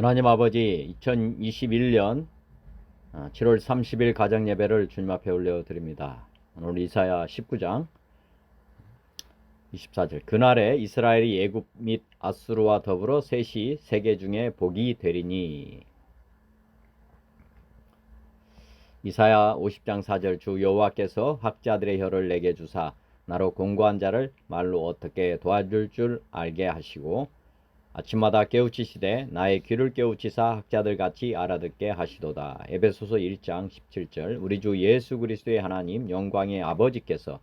하나님 아버지, 2021년 7월 30일 가정예배를 주님 앞에 올려드립니다. 오늘 이사야 19장 24절. 그날에 이스라엘이 애굽 및 아수르와 더불어 셋이 세계 중에 복이 되리니. 이사야 50장 4절. 주 여호와께서 학자들의 혀를 내게 주사 나로 공고한 자를 말로 어떻게 도와줄 줄 알게 하시고 아침마다 깨우치시되 나의 귀를 깨우치사 학자들같이 알아듣게 하시도다. 에베소서 1장 17절. 우리 주 예수 그리스도의 하나님 영광의 아버지께서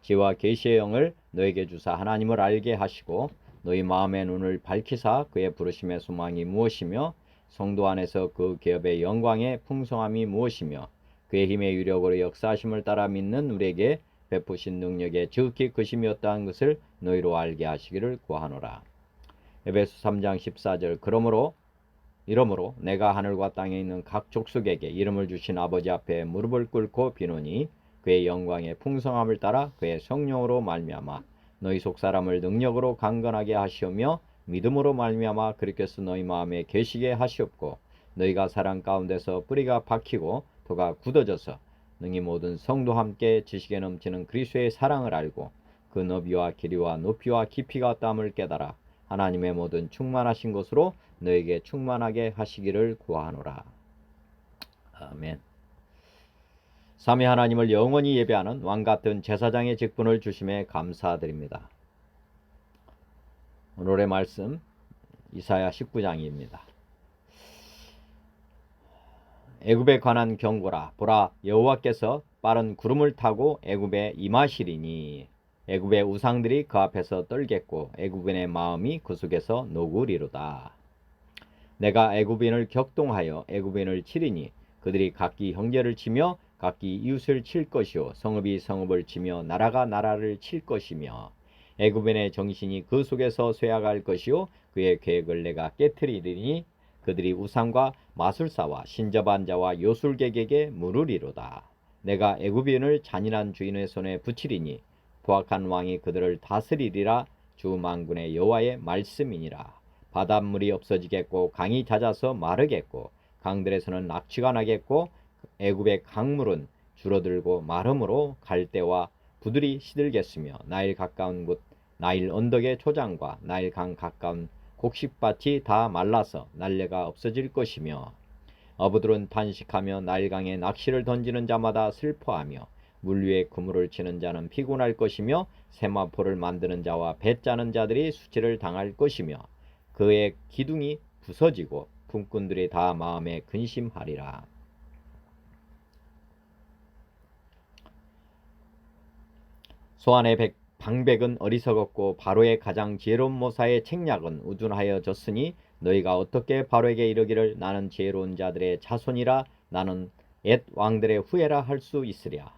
지와 계시의 영을 너에게 주사 하나님을 알게 하시고 너희 마음의 눈을 밝히사 그의 부르심의 소망이 무엇이며 성도 안에서 그 기업의 영광의 풍성함이 무엇이며 그의 힘의 유력으로 역사하심을 따라 믿는 우리에게 베푸신 능력의 지극히 크심이었다는 것을 너희로 알게 하시기를 구하노라. 에베소 3장 14절. 이러므로 내가 하늘과 땅에 있는 각 족속에게 이름을 주신 아버지 앞에 무릎을 꿇고 비노니 그의 영광의 풍성함을 따라 그의 성령으로 말미암아 너희 속사람을 능력으로 강건하게 하시오며 믿음으로 말미암아 그리스도 너희 마음에 계시게 하시옵고 너희가 사랑 가운데서 뿌리가 박히고 토가 굳어져서 능히 모든 성도 함께 지식에 넘치는 그리스도의 사랑을 알고 그 너비와 길이와 높이와 깊이가 어떠함을 깨달아 하나님의 모든 충만하신 것으로 너에게 충만하게 하시기를 구하노라. 아멘. 삼위 하나님을 영원히 예배하는 왕같은 제사장의 직분을 주심에 감사드립니다. 오늘의 말씀 이사야 19장입니다. 애굽에 관한 경고라. 보라, 여호와께서 빠른 구름을 타고 애굽에 임하시리니 애굽의 우상들이 그 앞에서 떨겠고 애굽인의 마음이 그 속에서 녹으리로다. 내가 애굽인을 격동하여 애굽인을 치리니 그들이 각기 형제를 치며 각기 이웃을 칠 것이요 성읍이 성읍을 치며 나라가 나라를 칠 것이며 애굽인의 정신이 그 속에서 쇠약할 것이요 그의 계획을 내가 깨트리리니 그들이 우상과 마술사와 신접한 자와 요술객에게 물으리로다. 내가 애굽인을 잔인한 주인의 손에 붙이리니 포악한 왕이 그들을 다스리리라. 주 만군의 여호와의 말씀이니라. 바닷물이 없어지겠고 강이 잦아서 마르겠고 강들에서는 낙취가 나겠고 애굽의 강물은 줄어들고 마름으로 갈대와 부들이 시들겠으며 나일 가까운 곳 나일 언덕의 초장과 나일 강 가까운 곡식밭이 다 말라서 날래가 없어질 것이며 어부들은 탄식하며 나일강에 낚시를 던지는 자마다 슬퍼하며 물 위에 그물을 치는 자는 피곤할 것이며 세마포를 만드는 자와 배 짜는 자들이 수치를 당할 것이며 그의 기둥이 부서지고 품꾼들이 다 마음에 근심하리라. 소안의 방백은 어리석었고 바로의 가장 지혜로운 모사의 책략은 우둔하여졌으니 너희가 어떻게 바로에게 이르기를 나는 지혜로운 자들의 자손이라 나는 옛 왕들의 후예라 할 수 있으랴.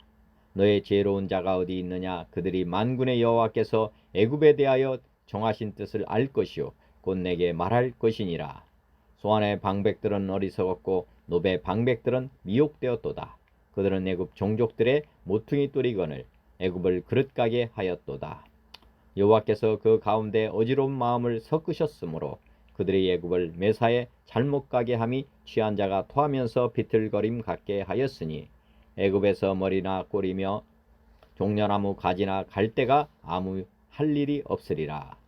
너의 지혜로운 자가 어디 있느냐. 그들이 만군의 여호와께서 애굽에 대하여 정하신 뜻을 알 것이요 곧 내게 말할 것이니라. 소안의 방백들은 어리석었고 노베 방백들은 미혹되었도다. 그들은 애굽 종족들의 모퉁이 뚜리건을 애굽을 그릇가게 하였도다. 여호와께서 그 가운데 어지러운 마음을 섞으셨으므로 그들이 애굽을 매사에 잘못 가게 함이 취한 자가 토하면서 비틀거림 같게 하였으니 애굽에서 머리나 꼬리며 종려나무 가지나 갈대가 아무 할 일이 없으리라.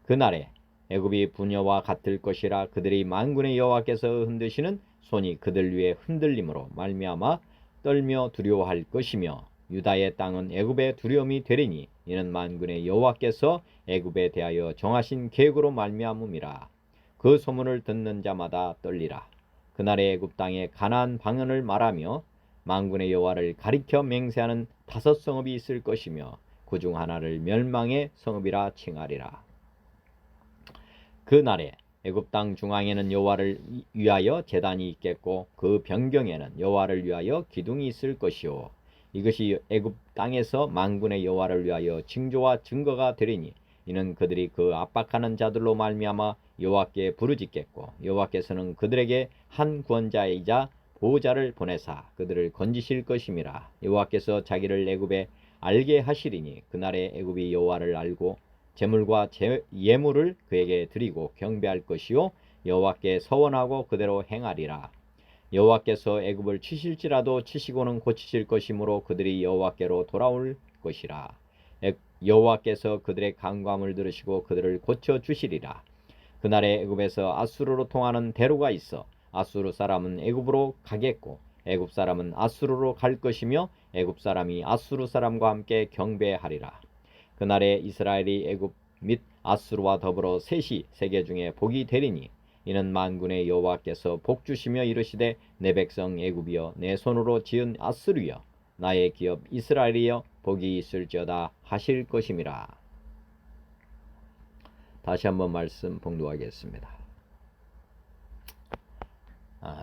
그날에 애굽이 부녀와 같을 것이라. 그들이 만군의 여호와께서 흔드시는 손이 그들 위에 흔들림으로 말미암아 떨며 두려워할 것이며 유다의 땅은 애굽의 두려움이 되리니 이는 만군의 여호와께서 애굽에 대하여 정하신 계획으로 말미암음이라. 그 소문을 듣는 자마다 떨리라. 그날의 애굽 땅에 가나안 방언을 말하며 만군의 여호와를 가리켜 맹세하는 5 성읍이 있을 것이며 그 중 하나를 멸망의 성읍이라 칭하리라. 그 날에 애굽 땅 중앙에는 여호와를 위하여 제단이 있겠고 그 변경에는 여호와를 위하여 기둥이 있을 것이요 이것이 애굽 땅에서 만군의 여호와를 위하여 징조와 증거가 되리니 이는 그들이 그 압박하는 자들로 말미암아 여호와께 부르짖겠고 여호와께서는 그들에게 한 구원자이자 보호자를 보내사 그들을 건지실 것임이라. 여호와께서 자기를 애굽에 알게 하시리니 그날에 애굽이 여호와를 알고 제물과 예물을 그에게 드리고 경배할 것이요 여호와께 서원하고 그대로 행하리라. 여호와께서 애굽을 치실지라도 치시고는 고치실 것이므로 그들이 여호와께로 돌아올 것이라. 여호와께서 그들의 간구함을 들으시고 그들을 고쳐 주시리라. 그날에 애굽에서 아수르로 통하는 대로가 있어 아수르 사람은 애굽으로 가겠고 애굽 사람은 아수르로 갈 것이며 애굽 사람이 아수르 사람과 함께 경배하리라. 그날에 이스라엘이 애굽 및 아수르와 더불어 셋이 세계 중에 복이 되리니 이는 만군의 여호와께서 복 주시며 이르시되 내 백성 애굽이여 내 손으로 지은 아수르여 나의 기업 이스라엘이여 복이 있을지어다 하실 것임이라. 다시 한번 말씀 봉독하겠습니다.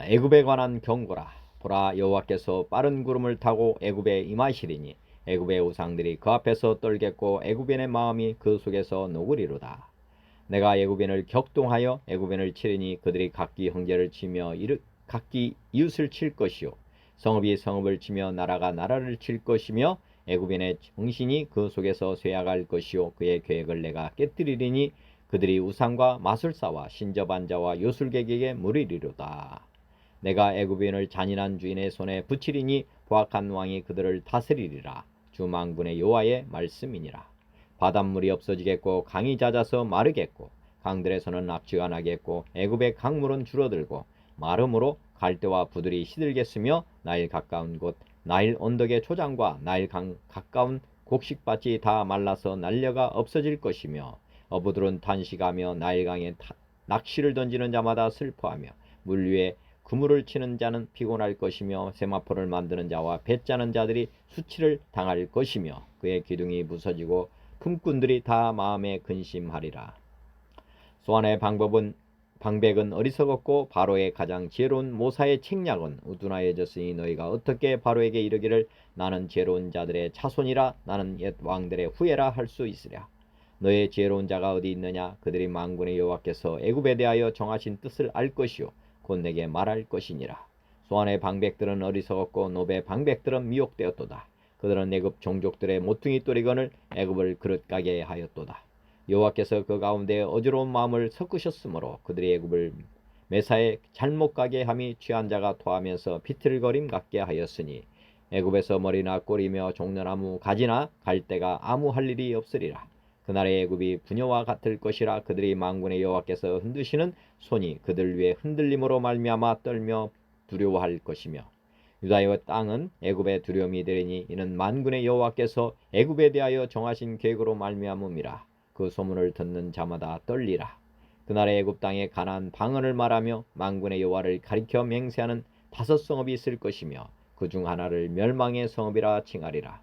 애굽에 관한 경고라. 보라, 여호와께서 빠른 구름을 타고 애굽에 임하시리니 애굽의 우상들이 그 앞에서 떨겠고 애굽인의 마음이 그 속에서 녹으리로다. 내가 애굽인을 격동하여 애굽인을 치리니 그들이 각기 형제를 치며 각기 이웃을 칠 것이요 성읍이 성읍을 치며 나라가 나라를 칠 것이며 애굽인의 정신이 그 속에서 쇠약할 것이요 그의 계획을 내가 깨뜨리리니 그들이 우상과 마술사와 신접한 자와 요술객에게 물으리로다. 내가 애굽인을 잔인한 주인의 손에 붙이리니 포악한 왕이 그들을 다스리리라. 주 만군의 여호와의 말씀이니라. 바닷물이 없어지겠고 강이 잦아서 마르겠고 강들에서는 악취가 나겠고 애굽의 강물은 줄어들고 마름으로 갈대와 부들이 시들겠으며 나일 가까운 곳 나일 언덕의 초장과 나일 강 가까운 곡식밭이 다 말라서 날려가 없어질 것이며 어부들은 탄식하며 나일강에 낚시를 던지는 자마다 슬퍼하며 물 위에 그물을 치는 자는 피곤할 것이며 세마포를 만드는 자와 배 짜는 자들이 수치를 당할 것이며 그의 기둥이 부서지고 품꾼들이 다 마음에 근심하리라. 소환의 방백은 어리석었고 바로의 가장 지혜로운 모사의 책략은 우둔하여졌으니 너희가 어떻게 바로에게 이르기를 나는 지혜로운 자들의 자손이라 나는 옛 왕들의 후예라 할 수 있으랴. 너의 지혜로운 자가 어디 있느냐? 그들이 만군의 여호와께서 애굽에 대하여 정하신 뜻을 알 것이요 곧 내게 말할 것이니라. 소환의 방백들은 어리석었고 노베의 방백들은 미혹되었도다. 그들은 애굽 종족들의 모퉁이 또리건을 애굽을 그릇가게 하였도다. 여호와께서 그 가운데 어지러운 마음을 섞으셨으므로 그들이 애굽을 매사에 잘못 가게 함이 취한 자가 토하면서 비틀거림 같게 하였으니 애굽에서 머리나 꼬리며 종려나무 가지나 갈대가 아무 할 일이 없으리라. 그날의 애굽이 부녀와 같을 것이라. 그들이 만군의 여호와께서 흔드시는 손이 그들 위에 흔들림으로 말미암아 떨며 두려워할 것이며 유다의 땅은 애굽의 두려움이 되리니 이는 만군의 여호와께서 애굽에 대하여 정하신 계획으로 말미암음이라. 그 소문을 듣는 자마다 떨리라. 그날의 애굽 땅에 가나안 방언을 말하며 만군의 여호와를 가리켜 맹세하는 5 성읍이 있을 것이며 그 중 하나를 멸망의 성읍이라 칭하리라.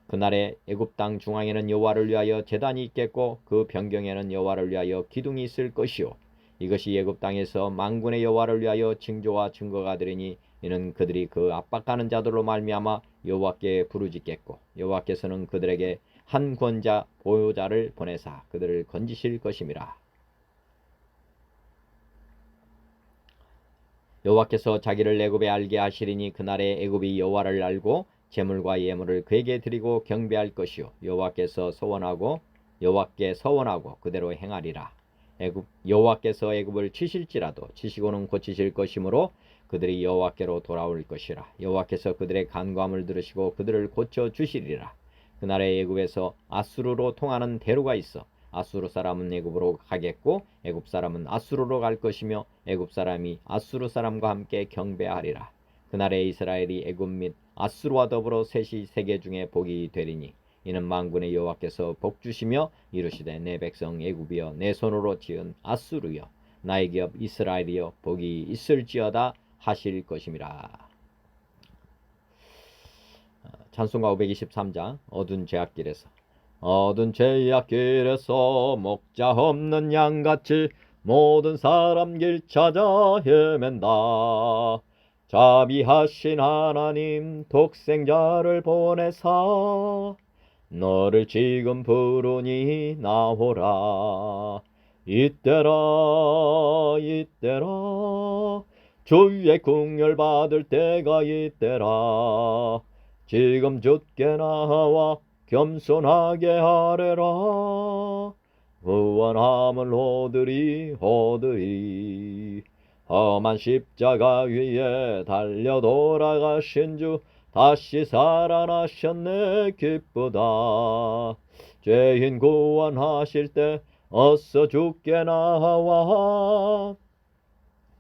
그날에 애굽 땅 중앙에는 여호와를 위하여 제단이 있겠고 그 변경에는 여호와를 위하여 기둥이 있을 것이요 이것이 애굽 땅에서 만군의 여호와를 위하여 징조와 증거가 되리니 이는 그들이 그 압박하는 자들로 말미암아 여호와께 부르짖겠고 여호와께서는 그들에게 한 권자 보호자를 보내사 그들을 건지실 것임이라. 여호와께서 자기를 애굽에 알게 하시리니 그날에 애굽이 여호와를 알고 제물과 예물을 그에게 드리고 경배할 것이요 여호와께 서원하고 그대로 행하리라. 여호와께서 애굽을 치실지라도 치시고는 고치실 것이므로 그들이 여호와께로 돌아올 것이라. 여호와께서 그들의 간구함을 들으시고 그들을 고쳐 주시리라. 그날에 애굽에서 아수르로 통하는 대로가 있어 아수르 사람은 애굽으로 가겠고 애굽 사람은 아수르로 갈 것이며 애굽 사람이 아수르 사람과 함께 경배하리라. 그날에 이스라엘이 애굽 및 아수르와 더불어 셋이 세계 중에 복이 되리니 이는 만군의 여호와께서 복 주시며 이르시되 내 백성 애굽이여 내 손으로 지은 아수르여 나의 기업 이스라엘이여 복이 있을지어다 하실 것임이라. 찬송가 523장 어두운 죄악길에서 어두운 죄악길에서 목자 없는 양같이 모든 사람 길 찾아 헤맨다. 자비하신 하나님 독생자를 보내사 너를 지금 부르니 나오라. 이때라 주의 궁열 받을 때가 이때라. 지금 주께 나와 겸손하게 하래라. 구원함을 얻으리. 험한 십자가 위에 달려 돌아가신 주 다시 살아나셨네 기쁘다. 죄인 구원하실 때 어서 주께 나와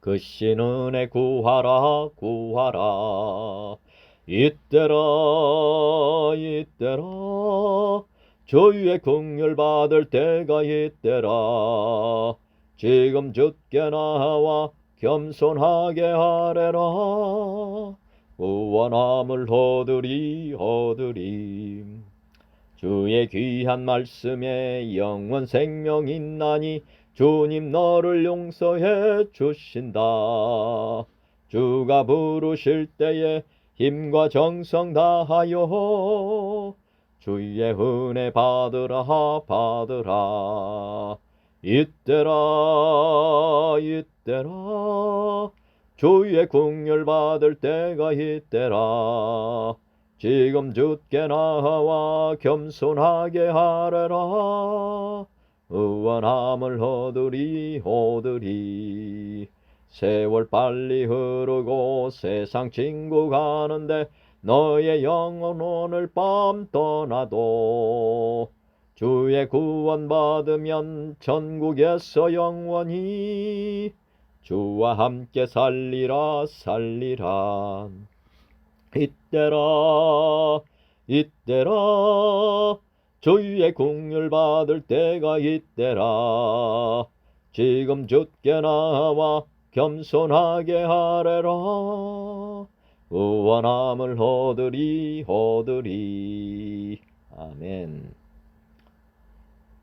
그 신 은혜 구하라. 이때라 주의 긍휼 받을 때가 이때라. 지금 주께 나와 겸손하게 하래라. 구원함을 얻으리. 주의 귀한 말씀에 영원 생명 있나니 주님 너를 용서해 주신다. 주가 부르실 때에 힘과 정성 다하여 주의 은혜 받으라. 이때라 주의 긍휼 받을 때가 이때라. 지금 주께 나와 겸손하게 하래라. 구원함을 얻으리. 세월 빨리 흐르고 세상 친구 가는데 너의 영혼 오늘 밤 떠나도 주의 구원 받으면 천국에서 영원히 주와 함께 살리라. 이때라 주의 긍휼 받을 때가 이때라. 지금 주께 나와 겸손하게 하래라. 구원함을 얻으리. 아멘.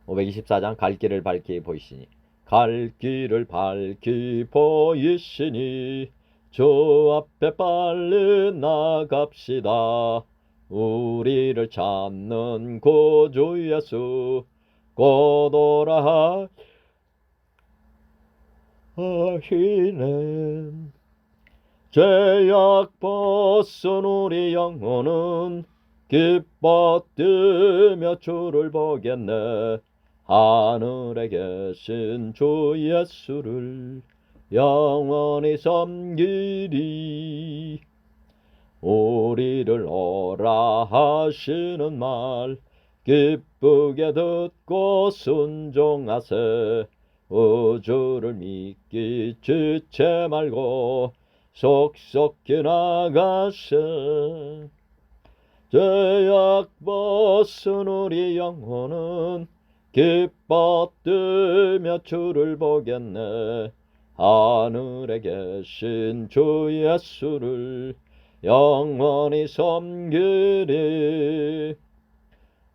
524장 갈 길을 밝히 보이시니 갈 길을 밝히 보이시니 주 앞에 빨리 나갑시다. 우리를 찾는 구주 예수 곧 오라 하시네. 죄악 벗은 우리 영혼은 기뻐 뛰며 주를 보겠네. 하늘에 계신 주 예수를 영원히 섬기리. 우리를 오라 하시는 말 기쁘게 듣고 순종하세. 우주를 믿기 지체 말고 속속히 나가세. 죄악 벗은 우리 영혼은 기뻐 뛰며 주를 보겠네. 하늘에 계신 주 예수를 영원히 섬기리.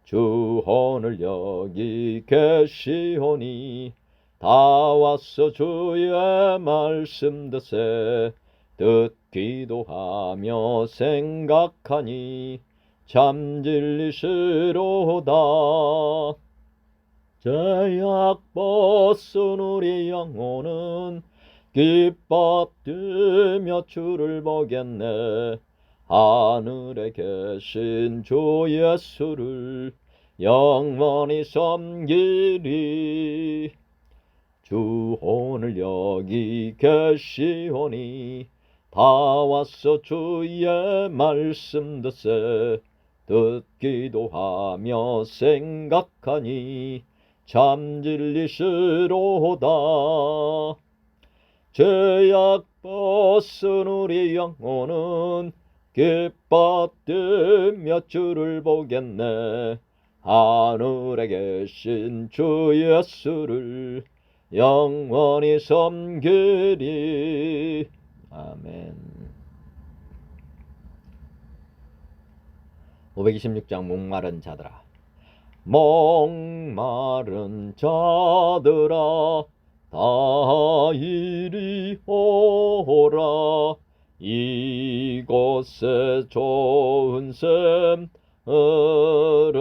주 오늘 여기 계시오니 다 와서 주의 말씀 듣세. 듣기도 하며 생각하니 참 진리시로다. 죄악 벗은 우리 영혼은 기뻐 뛰며 주를 보겠네. 하늘에 계신 주 예수를 영원히 섬기리. 주 오늘 여기 계시오니 다 와서 주의 말씀 듣세. 듣기도 하며 생각하니 참 진리시로다. 죄악 벗은 우리 영혼은 기뻐 뛰며 주를 보겠네. 하늘에 계신 주 예수를 영원히 섬기리. 아멘. 526장 목마른 자들아. 목마른 자들아 다 이리 오라. 이곳에 좋은 샘 흐르도다.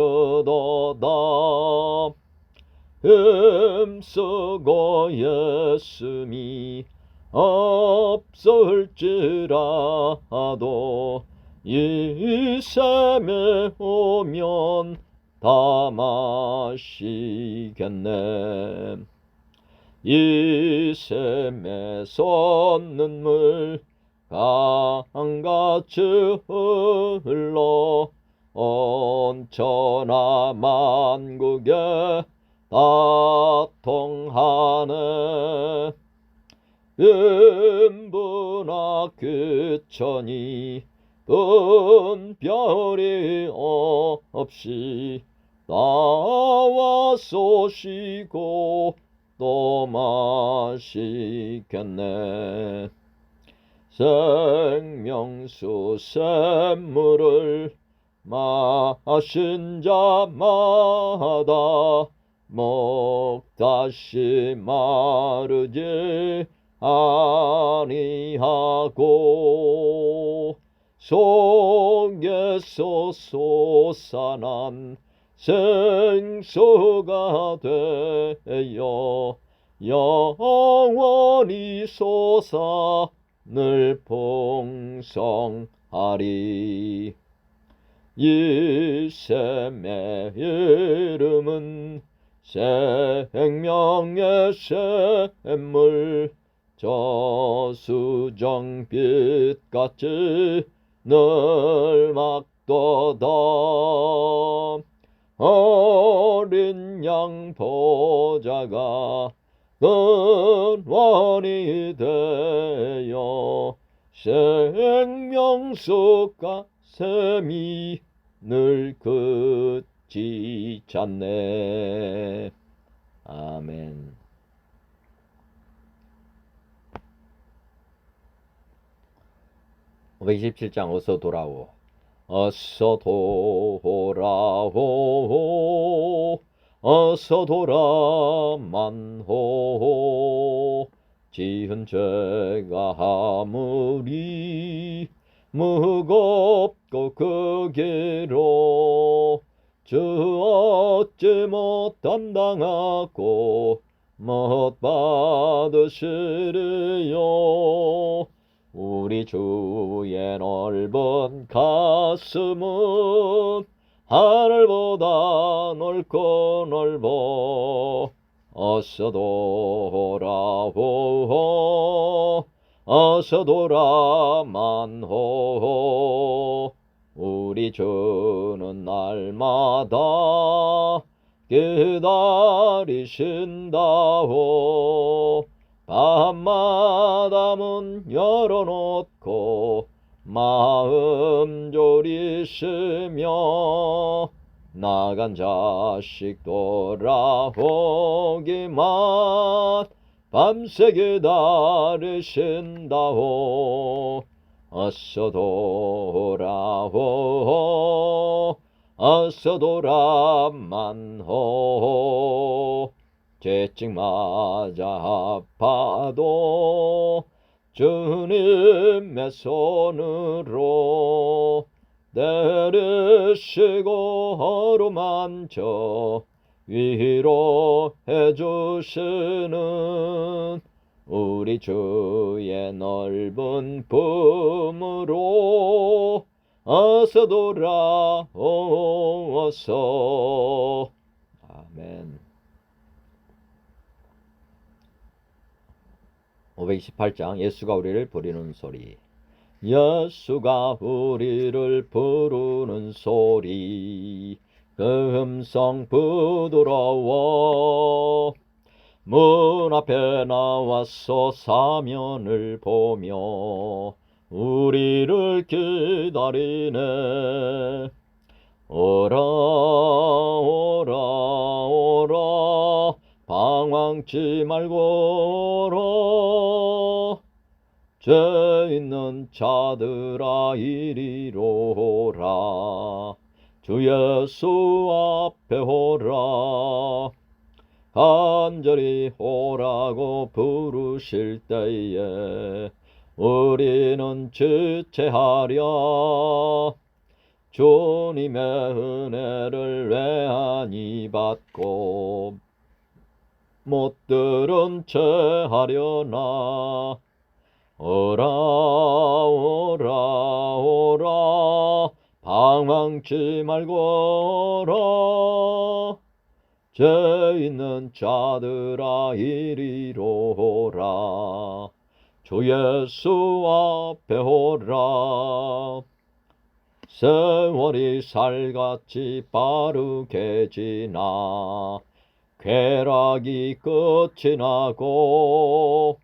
힘쓰고 예수미 없을지라도 이 샘에 오면 다 마시겠네. 이 샘에 솟는 물 강같이 흘러 온 천하 만국에 다 통하네. 음부나 그천이 분별이 없이 나와 쏘시고 또 마시겠네. 생명수 샘물을 마신 자마다 목 다시 마르지 아니하고 속에서 솟아난 생수가 되어 영원히 솟아 늘 풍성하리. 이 샘의 이름은 생명의 샘물, 저수정빛같이 늘 막도다. 어린 양 보좌가 근원이 되어 생명수가 샘이 늘 그치지 않네. 아멘. (527장) 어서 돌아오. 어서 돌아오. 어서 돌아만호. 지은 죄가 아무리 무겁고 크기로 주 어찌 못 담당하고 못 받으시리요. 우리 주의 넓은 가슴은 하늘보다 넓고 넓어. 어서 돌아오. 어서 돌아만호. 우리 주는 날마다 기다리신다오. 밤마다 문 열어놓고 마음 졸이시며 나간 자식 돌아오기만 밤새 기다리신다오. 어서 돌아오. 어서 돌아만호. 죄증 맞아 아파도 주님의 손으로 내리시고 어루만져 위로해 주시는 우리 주의 넓은 품으로 어서 돌아오소서. 아멘. 528장 예수가 우리를 부르는 소리. 예수가 우리를 부르는 소리, 그 음성 부드러워. 문 앞에 나와서 사면을 보며 우리를 기다리네. 오라 오라 오라 방황치 말고 오라. 죄 있는 자들아 이리로 오라. 주 예수 앞에 오라. 간절히 오라고 부르실 때에 우리는 지체하랴. 주님의 은혜를 외안히 받고 못 들은 채 하려나. 오라 오라 오라 방황치 말거라. 죄 있는 자들아 이리로 오라. 주 예수 앞에 오라. 세월이 살같이 빠르게 지나 쾌락이 끝이 나고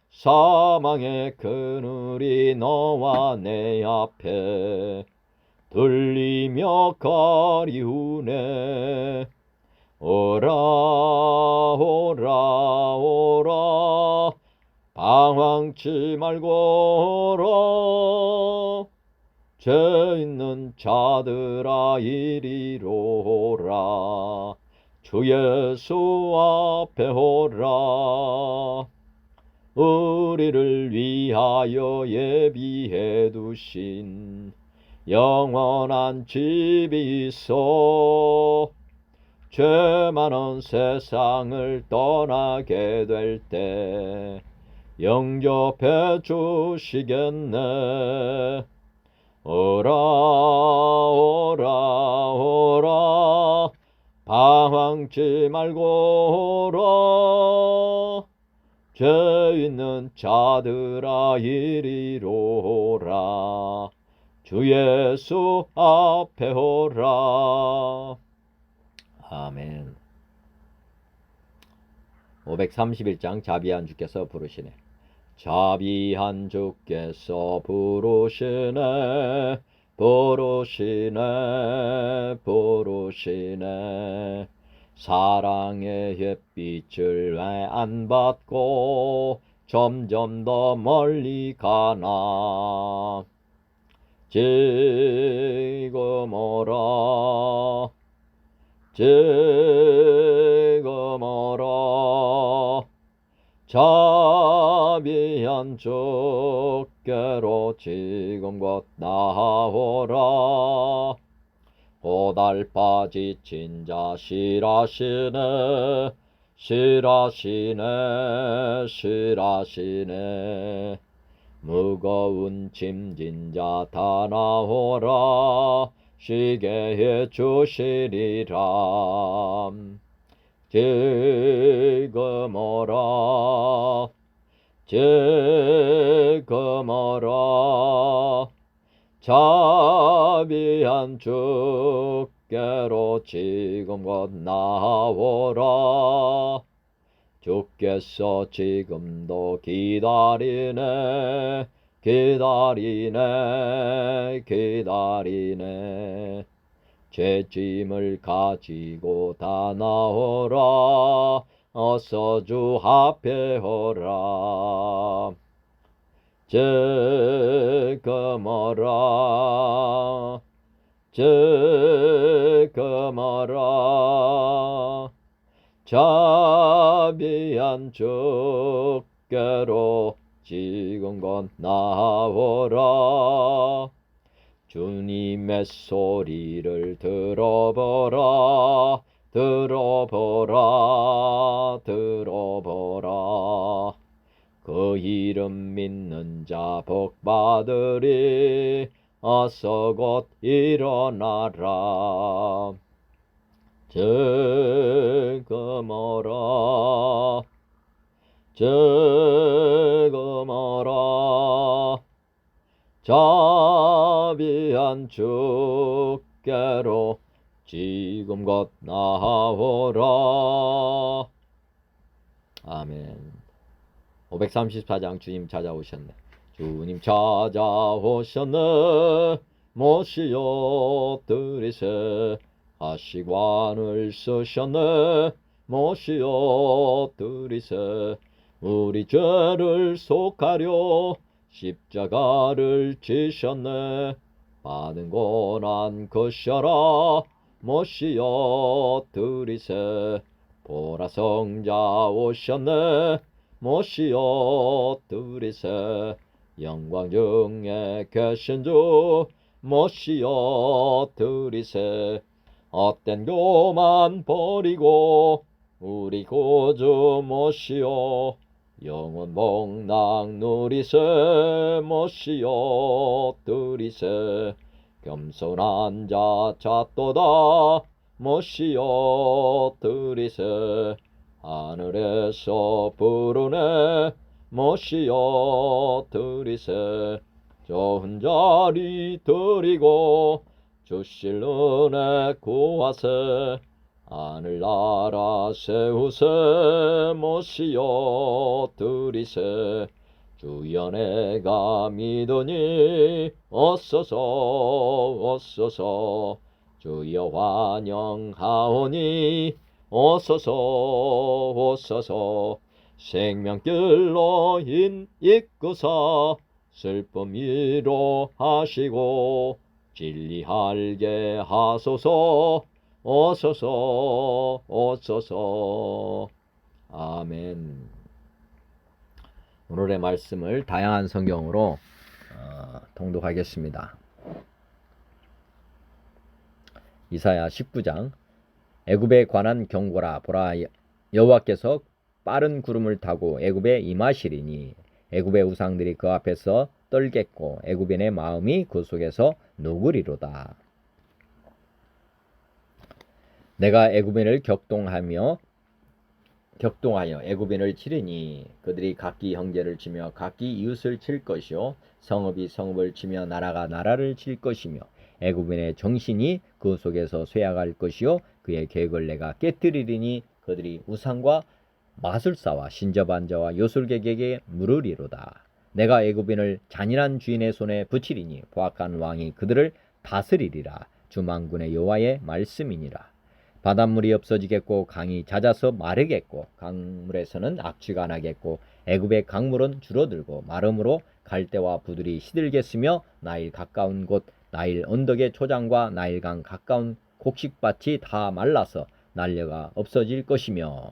사망의 그늘이 너와 내 앞에 들리며 가리우네. 오라 오라 오라. 방황치 말고 오라. 죄 있는 자들아 이리로 오라. 주 예수 앞에 오라. 우리를 위하여 예비해 두신 영원한 집이 있어. 죄 많은 세상을 떠나게 될 때 영접해 주시겠네. 오라 오라 오라. 방황치 말고 오라. 죄 있는 자들아 이리로 오라. 주 예수 앞에 오라. 아멘. 531장 자비한 주께서 부르시네. 자비한 주께서 부르시네. 부르시네. 부르시네. 사랑의 햇빛을 왜 안 받고 점점 더 멀리 가나. 지금 오라. 지금 오라. 자비한 주께로 지금 곧 나오라. 고달파 지친 자 실하시네. 실하시네. 실하시네. 무거운 짐진 자 다 나오라. 쉬게 해 주시리라. 지금 오라. 지금 오라. 자비한 주께로 지금 곧 나오라. 주께서 지금도 기다리네. 기다리네. 기다리네. 죄짐을 가지고 다 나오라. 어서 주 앞에 오라. 지금 오라. 지금 오라. 자비한 주께로 지금 곧 나오라. 주님의 소리를 들어보라. 들어보라. 들어보라. 그 이름 믿는 자 복받으리. 어서 곧 일어나라. 지금 오라. 지금 오라. 자비한 주께로 지금 곧 나오라. 아멘. 534장 주님 찾아오셨네. 주님 찾아오셨네. 모시어 드리세. 하시관을 쓰셨네. 모시어 드리세. 우리 죄를 속하려 십자가를 지셨네. 받은 고난 그셔라. 모시어 드리세. 보라 성자 오셨네. 모시어 드리세. 영광 중에 계신 주 모시어 드리세. 헛된 교만 버리고 우리 구주 모시어 영원 복락 누리세. 모시어 드리세. 겸손한 자 찾도다 모시어 드리세. 하늘에서 부르네 모시어 드리세. 좋은 자리 드리고 주실 은혜 구하세. 하늘나라 세우세 모시어 드리세. 주여 내가 믿으니 어서서 주여 환영하오니 어서서 생명길로 이끄사 슬픔 위로하시고 진리 알게 하소서 어서서. 아멘. 오늘의 말씀을 다양한 성경으로 통독하겠습니다. 이사야 19장. 애굽에 관한 경고라. 보라, 여호와께서 빠른 구름을 타고 애굽에 임하시리니 애굽의 우상들이 그 앞에서 떨겠고 애굽인의 마음이 그 속에서 녹으리로다. 내가 애굽인을 격동하여 애굽인을 치리니 그들이 각기 형제를 치며 각기 이웃을 칠 것이요 성읍이 성읍을 치며 나라가 나라를 칠 것이며 애굽인의 정신이 그 속에서 쇠약할 것이요 그의 계획을 내가 깨뜨리리니 그들이 우상과 마술사와 신접한 자와 요술객에게 물으리로다. 내가 애굽인을 잔인한 주인의 손에 붙이리니 보악한 왕이 그들을 다스리리라. 주만군의 여호와의 말씀이니라. 바닷물이 없어지겠고 강이 잦아서 마르겠고 강물에서는 악취가 나겠고 애굽의 강물은 줄어들고 마름으로 갈대와 부들이 시들겠으며 나일 가까운 곳 나일 언덕의 초장과 나일강 가까운 곡식밭이 다 말라서 날려가 없어질 것이며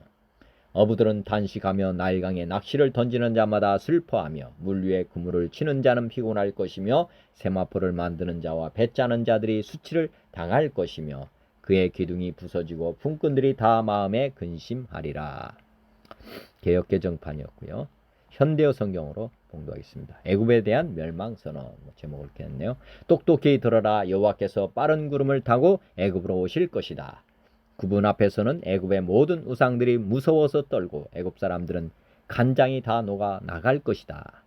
어부들은 단식하며 나일강에 낚시를 던지는 자마다 슬퍼하며 물 위에 그물을 치는 자는 피곤할 것이며 세마포를 만드는 자와 배 짜는 자들이 수치를 당할 것이며 그의 기둥이 부서지고 품꾼들이 다 마음에 근심하리라. 개역개정판이었고요. 현대어 성경으로 봉독하겠습니다. 애굽에 대한 멸망선언 제목을 이렇게 했네요. 똑똑히 들어라. 여호와께서 빠른 구름을 타고 애굽으로 오실 것이다. 그분 앞에서는 애굽의 모든 우상들이 무서워서 떨고 애굽 사람들은 간장이 다 녹아 나갈 것이다.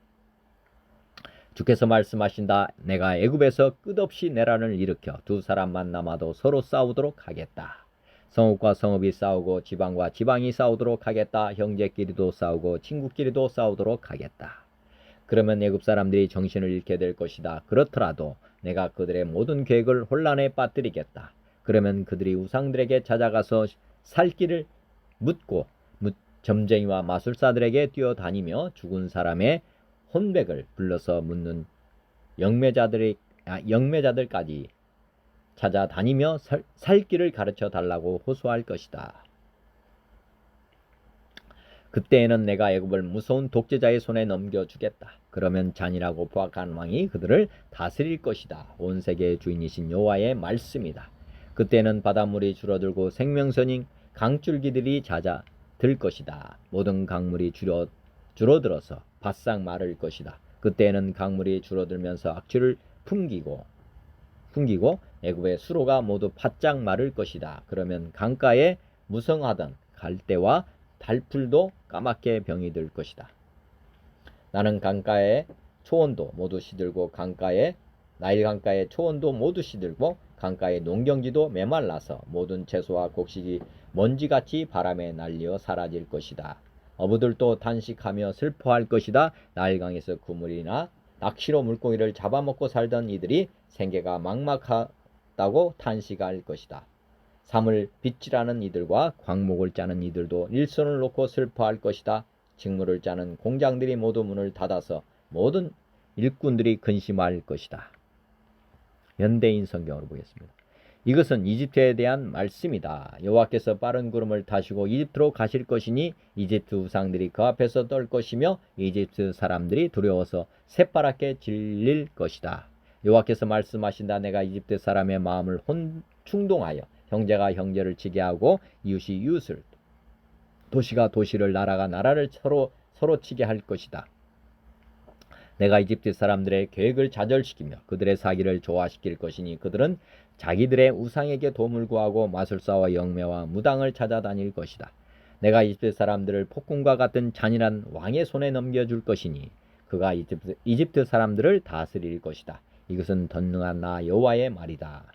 주께서 말씀하신다. 내가 애굽에서 끝없이 내란을 일으켜 두 사람만 남아도 서로 싸우도록 하겠다. 성읍과 성읍이 싸우고 지방과 지방이 싸우도록 하겠다. 형제끼리도 싸우고 친구끼리도 싸우도록 하겠다. 그러면 애굽 사람들이 정신을 잃게 될 것이다. 그렇더라도 내가 그들의 모든 계획을 혼란에 빠뜨리겠다. 그러면 그들이 우상들에게 찾아가서 살 길을 묻고 점쟁이와 마술사들에게 뛰어다니며 죽은 사람의 혼백을 불러서 묻는 영매자들까지 찾아다니며 살 길을 가르쳐 달라고 호소할 것이다. 그때에는 내가 애굽을 무서운 독재자의 손에 넘겨주겠다. 그러면 잔인하고 포악한 왕이 그들을 다스릴 것이다. 온 세계의 주인이신 여호와의 말씀이다. 그때는 바닷물이 줄어들고 생명선인 강줄기들이 잦아들 것이다. 모든 강물이 줄어들어서 바싹 마를 것이다. 그때는 강물이 줄어들면서 악취를 풍기고 애굽의 수로가 모두 바짝 마를 것이다. 그러면 강가에 무성하던 갈대와 달풀도 까맣게 병이 들 것이다. 나는 강가의 초원도 모두 시들고 나일 강가의 초원도 모두 시들고 강가의 농경지도 메말라서 모든 채소와 곡식이 먼지같이 바람에 날려 사라질 것이다. 어부들도 단식하며 슬퍼할 것이다. 나일강에서 그물이나 낚시로 물고기를 잡아먹고 살던 이들이 생계가 막막하다고 탄식할 것이다. 삶을 빚지라는 이들과 광목을 짜는 이들도 일손을 놓고 슬퍼할 것이다. 직무를 짜는 공장들이 모두 문을 닫아서 모든 일꾼들이 근심할 것이다. 현대인 성경으로 보겠습니다. 이것은 이집트에 대한 말씀이다. 여호와께서 빠른 구름을 타시고 이집트로 가실 것이니 이집트 우상들이 그 앞에서 떨 것이며 이집트 사람들이 두려워서 새파랗게 질릴 것이다. 여호와께서 말씀하신다. 내가 이집트 사람의 마음을 충동하여 형제가 형제를 치게 하고 이웃이 이웃을 도시가 도시를 나라가 나라를 서로 치게 할 것이다. 내가 이집트 사람들의 계획을 좌절시키며 그들의 사기를 조화시킬 것이니 그들은 자기들의 우상에게 도움을 구하고 마술사와 영매와 무당을 찾아다닐 것이다. 내가 이집트 사람들을 폭군과 같은 잔인한 왕의 손에 넘겨줄 것이니 그가 이집트 사람들을 다스릴 것이다. 이것은 전능한 나 여호와의 말이다.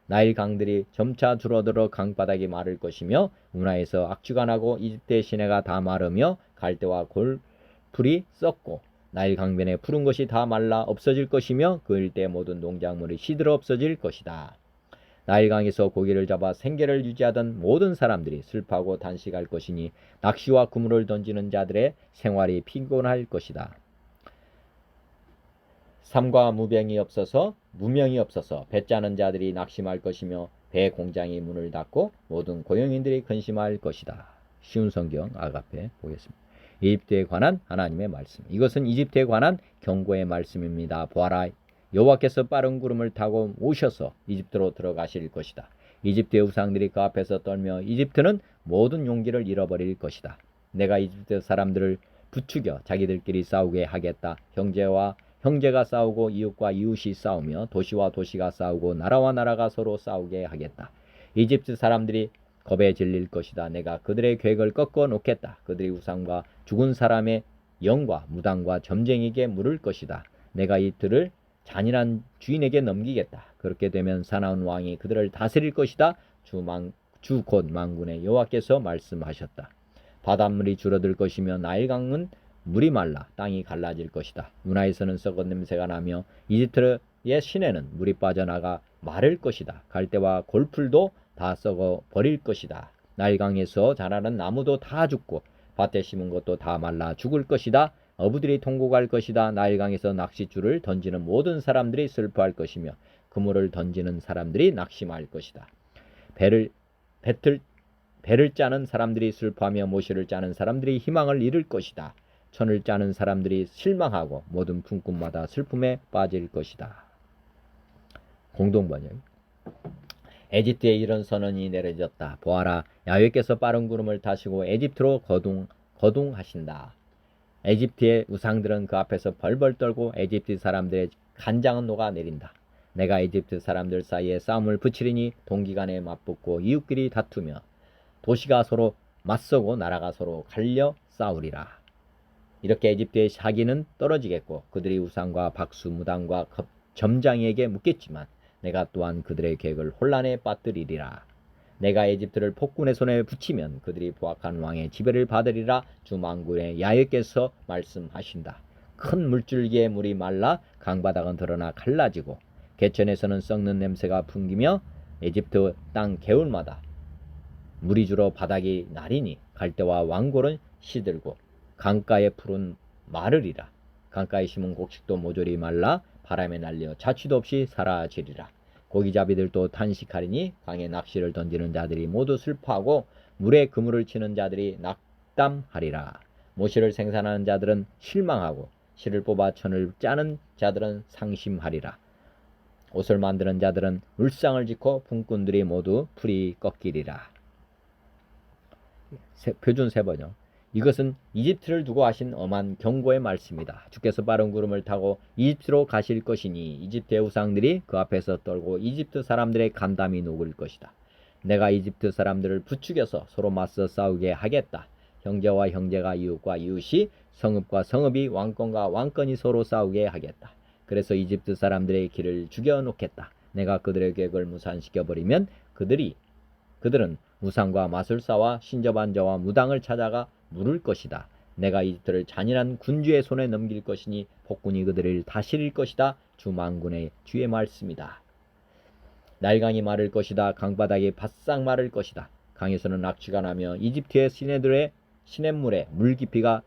나일 강들이 점차 줄어들어 강바닥이 마를 것이며 운하에서 악취가 나고 이집트의 시내가 다 마르며 갈대와 골풀이 썩고 나일 강변에 푸른 것이 다 말라 없어질 것이며 그 일대 모든 농작물이 시들어 없어질 것이다. 나일강에서 고기를 잡아 생계를 유지하던 모든 사람들이 슬퍼하고 단식할 것이니 낚시와 그물을 던지는 자들의 생활이 피곤할 것이다. 삼가 무명이 없어서 배 짜는 자들이 낙심할 것이며 배 공장이 문을 닫고 모든 고용인들이 근심할 것이다. 쉬운 성경 아가페 보겠습니다. 이집트에 관한 하나님의 말씀. 이것은 이집트에 관한 경고의 말씀입니다. 보아라, 여호와께서 빠른 구름을 타고 오셔서 이집트로 들어가실 것이다. 이집트의 우상들이 그 앞에서 떨며 이집트는 모든 용기를 잃어버릴 것이다. 내가 이집트 사람들을 부추겨 자기들끼리 싸우게 하겠다. 형제가 싸우고 이웃과 이웃이 싸우며 도시와 도시가 싸우고 나라와 나라가 서로 싸우게 하겠다. 이집트 사람들이 겁에 질릴 것이다. 내가 그들의 계획을 꺾어 놓겠다. 그들이 우상과 죽은 사람의 영과 무당과 점쟁이에게 물을 것이다. 내가 이 들을 잔인한 주인에게 넘기겠다. 그렇게 되면 사나운 왕이 그들을 다스릴 것이다. 주 곧 만군의 여호와께서 말씀하셨다. 바닷물이 줄어들 것이며 나일강은 물이 말라 땅이 갈라질 것이다. 운하에서는 썩은 냄새가 나며 이집트의 시내는 물이 빠져나가 마를 것이다. 갈대와 골풀도 다 썩어 버릴 것이다. 나일강에서 자라는 나무도 다 죽고 밭에 심은 것도 다 말라 죽을 것이다. 어부들이 통곡할 것이다. 나일강에서 낚싯줄을 던지는 모든 사람들이 슬퍼할 것이며 그물을 던지는 사람들이 낙심할 것이다. 배를 짜는 사람들이 슬퍼하며 모시를 짜는 사람들이 희망을 잃을 것이다. 천을 짜는 사람들이 실망하고 모든 품꾼마다 슬픔에 빠질 것이다. 공동번역. 에집트에 이런 선언이 내려졌다. 보아라, 야훼께서 빠른 구름을 타시고 에집트로 거둥하신다. 에집트의 우상들은 그 앞에서 벌벌 떨고 에집트 사람들의 간장은 녹아내린다. 내가 에집트 사람들 사이에 싸움을 붙이리니 동기간에 맞붙고 이웃끼리 다투며 도시가 서로 맞서고 나라가 서로 갈려 싸우리라. 이렇게 에집트의 사기는 떨어지겠고 그들이 우상과 박수 무당과 점장이에게 묻겠지만 내가 또한 그들의 계획을 혼란에 빠뜨리리라. 내가 에집트를 폭군의 손에 붙이면 그들이 포악한 왕의 지배를 받으리라. 주 만군의 야훼께서 말씀하신다. 큰 물줄기에 물이 말라 강바닥은 드러나 갈라지고 개천에서는 썩는 냄새가 풍기며 에집트 땅 개울마다 물이 줄어 바닥이 나리니 갈대와 왕골은 시들고 강가의 풀은 마르리라. 강가에 심은 곡식도 모조리 말라 바람에 날려 자취도 없이 사라지리라. 고기잡이들도 탄식하리니 강에 낚시를 던지는 자들이 모두 슬퍼하고 물에 그물을 치는 자들이 낙담하리라. 모시를 생산하는 자들은 실망하고 실을 뽑아 천을 짜는 자들은 상심하리라. 옷을 만드는 자들은 울상을 짓고 품꾼들이 모두 풀이 꺾이리라. 표준 세번역. 이것은 이집트를 두고 하신 엄한 경고의 말씀이다. 주께서 빠른 구름을 타고 이집트로 가실 것이니 이집트의 우상들이 그 앞에서 떨고 이집트 사람들의 간담이 녹을 것이다. 내가 이집트 사람들을 부추겨서 서로 맞서 싸우게 하겠다. 형제와 형제가 이웃과 이웃이 성읍과 성읍이 왕권과 왕권이 서로 싸우게 하겠다. 그래서 이집트 사람들의 길을 죽여놓겠다. 내가 그들의 계획을 무산시켜버리면 그들은 우상과 마술사와 신접한 자와 무당을 찾아가 물을 것이다. 내가 이집트를 잔인한 군주의 손에 넘길 것이니 폭군이 그들을 다스릴 것이다. 주 만군의 주의 말씀이다. 나일강이 마를 것이다. 강바닥이 바싹 마를 것이다. 강에서는 악취가 나며 이집트의 시냇물의 물 깊이가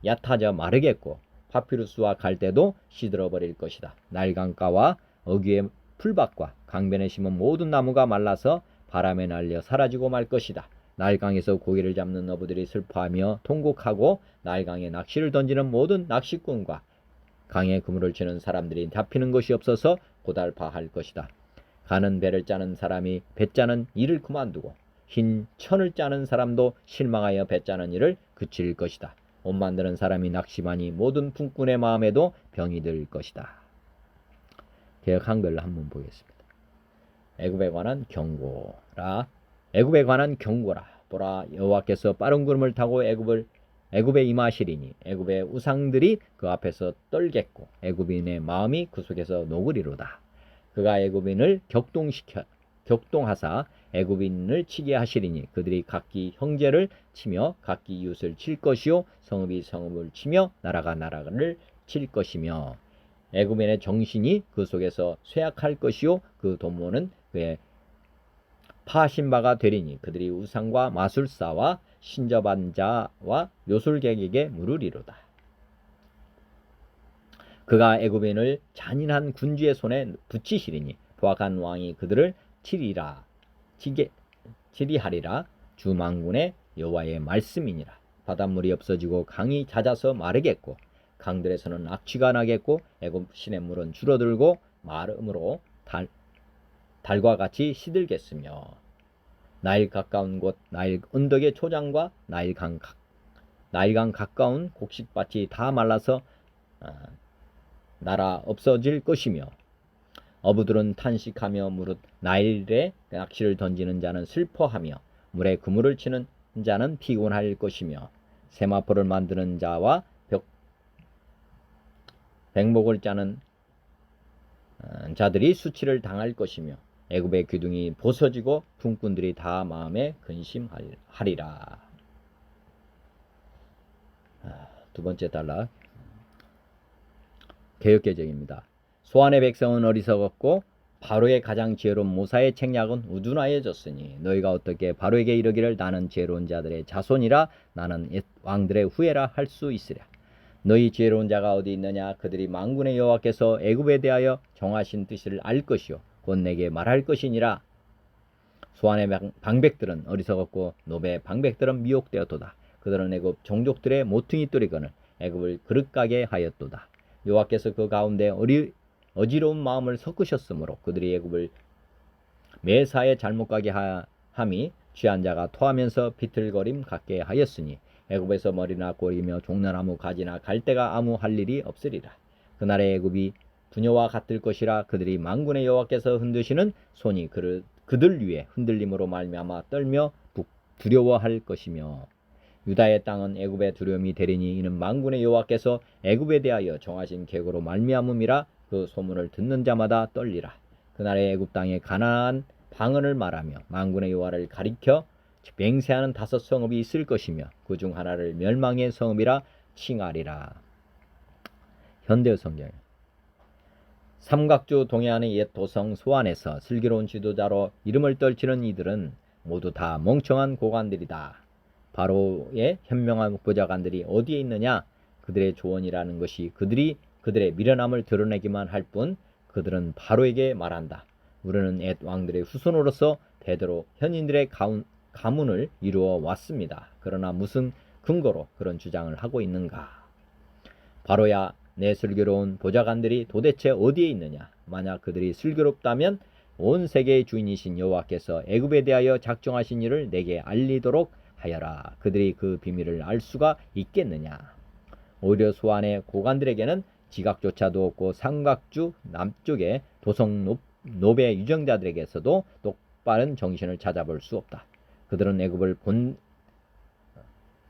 얕아져 마르겠고 파피루스와 갈대도 시들어버릴 것이다. 나일강가와 어귀의 풀밭과 강변에 심은 모든 나무가 말라서 바람에 날려 사라지고 말 것이다. 나일강에서 고기를 잡는 어부들이 슬퍼하며 통곡하고 나일강에 낚시를 던지는 모든 낚시꾼과 강에 그물을 치는 사람들이 잡히는 것이 없어서 고달파할 것이다. 가는 배를 짜는 사람이 배 짜는 일을 그만두고 흰 천을 짜는 사람도 실망하여 배 짜는 일을 그칠 것이다. 옷 만드는 사람이 낙심하니 모든 품꾼의 마음에도 병이 들 것이다. 개역 한글로 한번 보겠습니다. 애굽에 관한 경고라. 애굽에 관한 경고라. 보라, 여호와께서 빠른 구름을 타고 애굽에 임하시리니 애굽의 우상들이 그 앞에서 떨겠고 애굽인의 마음이 그 속에서 녹으리로다. 그가 애굽인을 격동하사 애굽인을 치게 하시리니 그들이 각기 형제를 치며 각기 이웃을 칠 것이요 성읍이 성읍을 치며 나라가 나라를 칠 것이며 애굽인의 정신이 그 속에서 쇠약할 것이요 그 도모는 그의 파하신 바가 되리니 그들이 우상과 마술사와 신접한 자와 요술객에게 물으리로다. 그가 애굽인을 잔인한 군주의 손에 붙이시리니 포악한 왕이 그들을 치리하리라. 주 만군의 여호와의 말씀이니라. 바닷물이 없어지고 강이 잦아서 마르겠고 강들에서는 악취가 나겠고 애굽 시냇물은 줄어들고 마름으로 달과 같이 시들겠으며 나일 가까운 곳 나일 언덕의 초장과 나일강 가까운 곡식밭이 다 말라서 날아 없어질 것이며 어부들은 탄식하며 무릇 나일에 낚시를 던지는 자는 슬퍼하며 물에 그물을 치는 자는 피곤할 것이며 세마포를 만드는 자와 백목을 짜는 자들이 수치를 당할 것이며 애굽의 기둥이 부서지고 품꾼들이 다 마음에 근심하리라. 두 번째 단락 개역개정입니다. 소안의 백성은 어리석었고 바로의 가장 지혜로운 모사의 책략은 우둔하여졌으니 너희가 어떻게 바로에게 이르기를 나는 지혜로운 자들의 자손이라 나는 옛 왕들의 후예라 할 수 있으랴. 너희 지혜로운 자가 어디 있느냐. 그들이 만군의 여호와께서 애굽에 대하여 정하신 뜻을 알 것이요 곧 내게 말할 것이니라. 소안의 방백들은 어리석었고 노베의 방백들은 미혹되었도다. 그들은 애굽 종족들의 모퉁이 뚫이거늘 애굽을 그릇가게 하였도다. 여호와께서 그 가운데 어지러운 마음을 섞으셨으므로 그들이 애굽을 매사에 잘못 가게 함이 취한 자가 토하면서 비틀거림 갖게 하였으니 애굽에서 머리나 꼬리며 종려나무 가지나 갈대가 아무 할 일이 없으리라. 그날의 애굽이 부녀와 같을 것이라. 그들이 만군의 여호와께서 흔드시는 손이 그들 위에 흔들림으로 말미암아 떨며 두려워할 것이며 유다의 땅은 애굽의 두려움이 되리니 이는 만군의 여호와께서 애굽에 대하여 정하신 계획으로 말미암음이라. 그 소문을 듣는 자마다 떨리라. 그날의 애굽 땅에 가나안 방언을 말하며 만군의 여호와를 가리켜 맹세하는 5 성읍이 있을 것이며 그 중 하나를 멸망의 성읍이라 칭하리라. 현대어 성경 삼각주 동해안의 옛 도성 소안에서 슬기로운 지도자로 이름을 떨치는 이들은 모두 다 멍청한 고관들이다. 바로의 현명한 보좌관들이 어디에 있느냐. 그들의 조언이라는 것이 그들의 미련함을 드러내기만 할 뿐 그들은 바로에게 말한다. 우리는 옛 왕들의 후손으로서 대대로 현인들의 가문을 이루어 왔습니다. 그러나 무슨 근거로 그런 주장을 하고 있는가. 바로야, 내 슬기로운 보좌관들이 도대체 어디에 있느냐. 만약 그들이 슬기롭다면 온 세계의 주인이신 여호와께서 애굽에 대하여 작정하신 일을 내게 알리도록 하여라. 그들이 그 비밀을 알 수가 있겠느냐. 오히려 소안의 고관들에게는 지각조차도 없고 삼각주 남쪽의 도성 노베 유정자들에게서도 똑바른 정신을 찾아볼 수 없다. 그들은 애굽을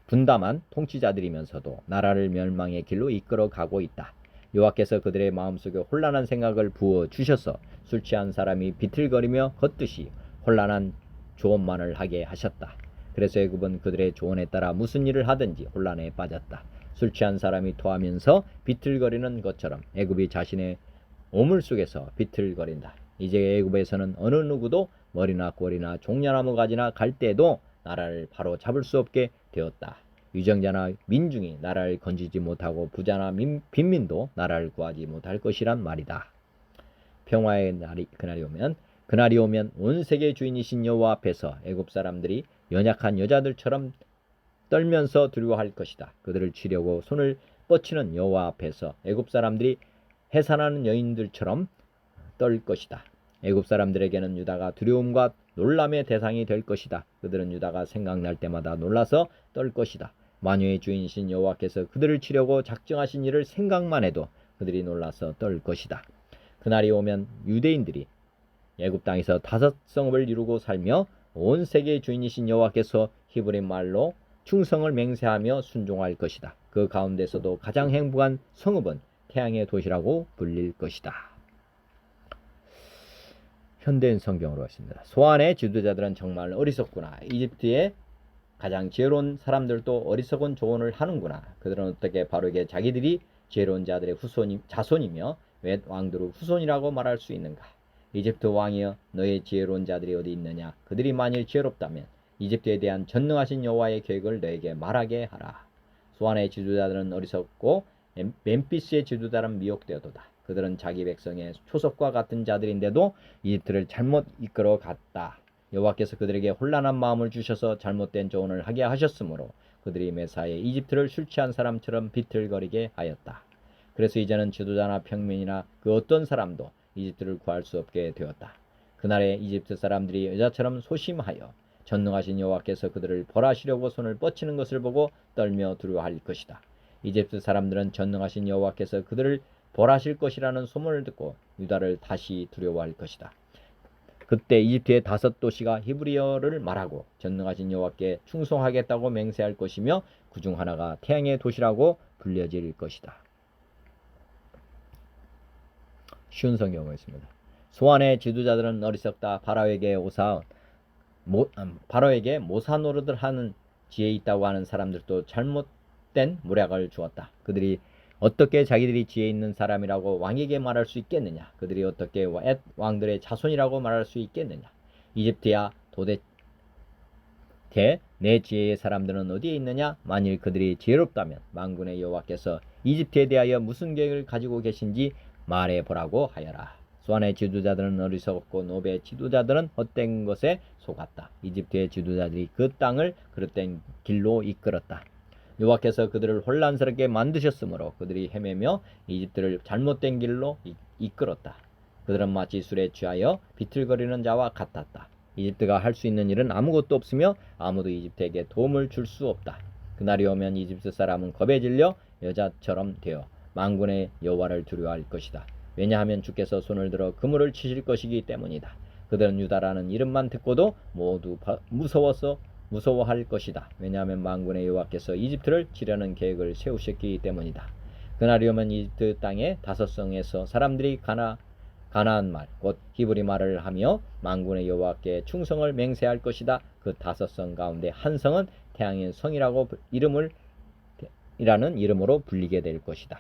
분담한 통치자들이면서도 나라를 멸망의 길로 이끌어 가고 있다. 여호와께서 그들의 마음속에 혼란한 생각을 부어 주셔서 술 취한 사람이 비틀거리며 걷듯이 혼란한 조언만을 하게 하셨다. 그래서 애굽은 그들의 조언에 따라 무슨 일을 하든지 혼란에 빠졌다. 술 취한 사람이 토하면서 비틀거리는 것처럼 애굽이 자신의 오물 속에서 비틀거린다. 이제 애굽에서는 어느 누구도 머리나 꼬리나 종려나무 가지나 갈대도 나라를 바로 잡을 수 없게 되었다. 유정자나 민중이 나라를 건지지 못하고 부자나 빈민도 나라를 구하지 못할 것이란 말이다. 평화의 그날이 오면 온 세계 주인이신 여호와 앞에서 애굽 사람들이 연약한 여자들처럼 떨면서 두려워할 것이다. 그들을 치려고 손을 뻗치는 여호와 앞에서 애굽 사람들이 해산하는 여인들처럼 떨 것이다. 애굽 사람들에게는 유다가 두려움과 놀람의 대상이 될 것이다. 그들은 유다가 생각날 때마다 놀라서 떨 것이다. 만유의 주인이신 여호와께서 그들을 치려고 작정하신 일을 생각만 해도 그들이 놀라서 떨 것이다. 그날이 오면 유대인들이 애굽 땅에서 5성읍을 이루고 살며 온 세계의 주인이신 여호와께서 히브리 말로 충성을 맹세하며 순종할 것이다. 그 가운데서도 가장 행복한 성읍은 태양의 도시라고 불릴 것이다. 현대인 성경으로 했습니다. 소안의 지도자들은 정말 어리석구나. 이집트의 가장 지혜로운 사람들도 어리석은 조언을 하는구나. 그들은 어떻게 바로에게 자기들이 지혜로운 자들의 자손이며 왜 왕들의 후손이라고 말할 수 있는가? 이집트 왕이여, 너의 지혜로운 자들이 어디 있느냐? 그들이 만일 지혜롭다면 이집트에 대한 전능하신 여호와의 계획을 너에게 말하게 하라. 소안의 지도자들은 어리석고 멤피스의 지도자는 미혹되어도다. 그들은 자기 백성의 초석과 같은 자들인데도 이집트를 잘못 이끌어 갔다. 여호와께서 그들에게 혼란한 마음을 주셔서 잘못된 조언을 하게 하셨으므로 그들이 매사에 이집트를 술 취한 사람처럼 비틀거리게 하였다. 그래서 이제는 지도자나 평민이나 그 어떤 사람도 이집트를 구할 수 없게 되었다. 그날에 이집트 사람들이 여자처럼 소심하여 전능하신 여호와께서 그들을 벌하시려고 손을 뻗치는 것을 보고 떨며 두려워할 것이다. 이집트 사람들은 전능하신 여호와께서 그들을 벌하실 것이라는 소문을 듣고 유다를 다시 두려워할 것이다. 그때 이집트의 5도시가 히브리어를 말하고 전능하신 여호와께 충성하겠다고 맹세할 것이며 그 중 하나가 태양의 도시라고 불려질 것이다. 쉬운 성경을 있습니다. 소안의 지도자들은 어리석다. 바로에게 모사 노릇을 하는 지혜 있다고 하는 사람들도 잘못된 모략을 주었다. 그들이 어떻게 자기들이 지혜 있는 사람이라고 왕에게 말할 수 있겠느냐? 그들이 어떻게 왕들의 자손이라고 말할 수 있겠느냐? 이집트야, 도대체 내 지혜의 사람들은 어디에 있느냐? 만일 그들이 지혜롭다면 만군의 여호와께서 이집트에 대하여 무슨 계획을 가지고 계신지 말해보라고 하여라. 소안의 지도자들은 어리석었고 노베의 지도자들은 헛된 것에 속았다. 이집트의 지도자들이 그 땅을 그릇된 길로 이끌었다. 여호와께서 그들을 혼란스럽게 만드셨으므로 그들이 헤매며 이집트를 잘못된 길로 이끌었다. 그들은 마치 술에 취하여 비틀거리는 자와 같았다. 이집트가 할 수 있는 일은 아무것도 없으며 아무도 이집트에게 도움을 줄 수 없다. 그날이 오면 이집트 사람은 겁에 질려 여자처럼 되어 만군의 여호와를 두려워할 것이다. 왜냐하면 주께서 손을 들어 그물을 치실 것이기 때문이다. 그들은 유다라는 이름만 듣고도 모두 무서워할 것이다. 왜냐하면 만군의 여호와께서 이집트를 치려는 계획을 세우셨기 때문이다. 그날이 오면 이집트 땅의 5성에서 사람들이 가나안 말, 곧 히브리 말을 하며 만군의 여호와께 충성을 맹세할 것이다. 그 5성 가운데 한 성은 태양의 성이라는 이름으로 불리게 될 것이다.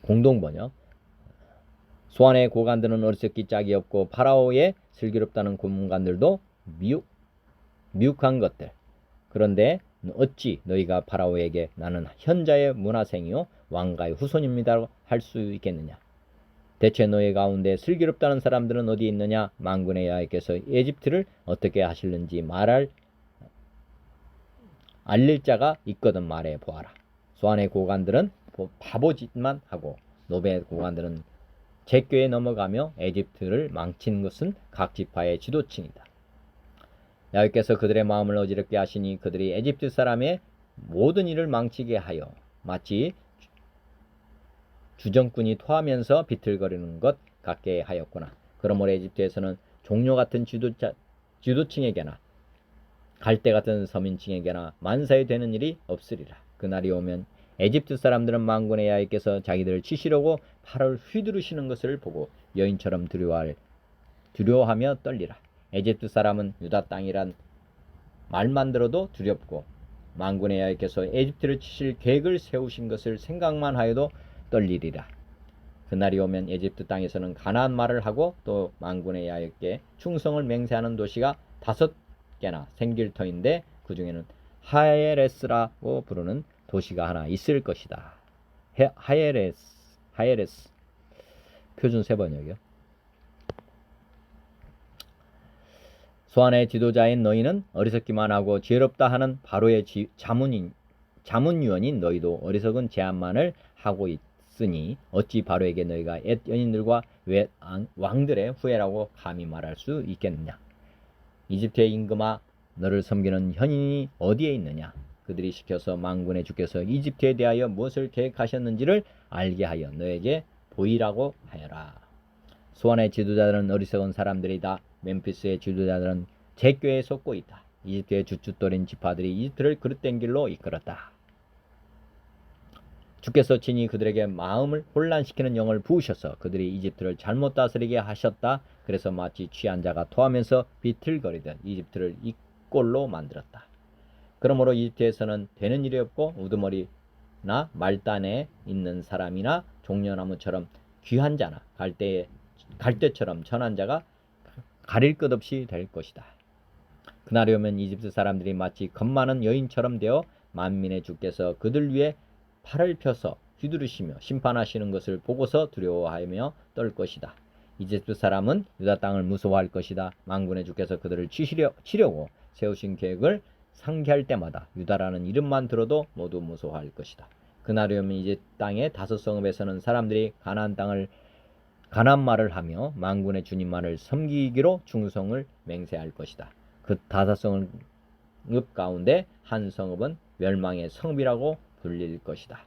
공동번역. 소안의 고관들은 어리석기 짝이 없고 파라오의 슬기롭다는 고문관들도 미혹한 것들. 그런데 어찌 너희가 파라오에게 나는 현자의 문하생이요 왕가의 후손입니다 할 수 있겠느냐? 대체 너희 가운데 슬기롭다는 사람들은 어디 있느냐? 만군의 여호와께서 이집트를 어떻게 하실는지 알릴 자가 있거든 말해 보아라. 소안의 고관들은 바보짓만 하고 노베의 고관들은 제꾀에 넘어가며 에집트를 망친 것은 각 지파의 지도층이다. 여호와께서 그들의 마음을 어지럽게 하시니 그들이 에집트 사람의 모든 일을 망치게 하여 마치 주정꾼이 토하면서 비틀거리는 것 같게 하였구나. 그러므로 에집트에서는 종료 같은 지도층에게나 갈대 같은 서민층에게나 만사에 되는 일이 없으리라. 그날이 오면 에집트 사람들은 만군의 여호와께서 자기들을 치시려고 팔을 휘두르시는 것을 보고 여인처럼 두려워하며 떨리라. 에집트 사람은 유다 땅이란 말만 들어도 두렵고 만군의 여호와께서 에집트를 치실 계획을 세우신 것을 생각만 하여도 떨리리라. 그날이 오면 에집트 땅에서는 가나안 말을 하고 또 만군의 여호와께 충성을 맹세하는 도시가 5개나 생길 터인데 그 중에는 하예레스라고 부르는 도시가 하나 있을 것이다. 하예레스 표준 세번역이요. 소안의 지도자인 너희는 어리석기만 하고 지혜롭다 하는 바로의 자문위원인 너희도 어리석은 제안만을 하고 있으니 어찌 바로에게 너희가 옛 연인들과 왕들의 후예라고 감히 말할 수 있겠느냐? 이집트의 임금아, 너를 섬기는 현인이 어디에 있느냐? 그들이 시켜서 만군의 주께서 이집트에 대하여 무엇을 계획하셨는지를 알게 하여 너에게 보이라고 하여라. 소안의 지도자들은 어리석은 사람들이다. 멤피스의 지도자들은 제꾀에 속고 있다. 이집트의 주춧돌인 지파들이 이집트를 그릇된 길로 이끌었다. 주께서 친히 그들에게 마음을 혼란시키는 영을 부으셔서 그들이 이집트를 잘못 다스리게 하셨다. 그래서 마치 취한 자가 토하면서 비틀거리듯 이집트를 이 꼴로 만들었다. 그러므로 이집트에서는 되는 일이 없고 우두머리나 말단에 있는 사람이나 종려나무처럼 귀한 자나 갈대처럼 천한 자가 가릴 것 없이 될 것이다. 그날이 오면 이집트 사람들이 마치 겁많은 여인처럼 되어 만민의 주께서 그들 위에 팔을 펴서 휘두르시며 심판하시는 것을 보고서 두려워하며 떨 것이다. 이집트 사람은 유다 땅을 무서워할 것이다. 만군의 주께서 그들을 치려고 세우신 계획을 상기할 때마다 유다라는 이름만 들어도 모두 무서워할 것이다. 그날이 오면 이제 땅의 다섯 성읍에서는 사람들이 가나안 말을 하며 만군의 주님만을 섬기기로 충성을 맹세할 것이다. 그 다섯 성읍 가운데 한 성읍은 멸망의 성읍이라고 불릴 것이다.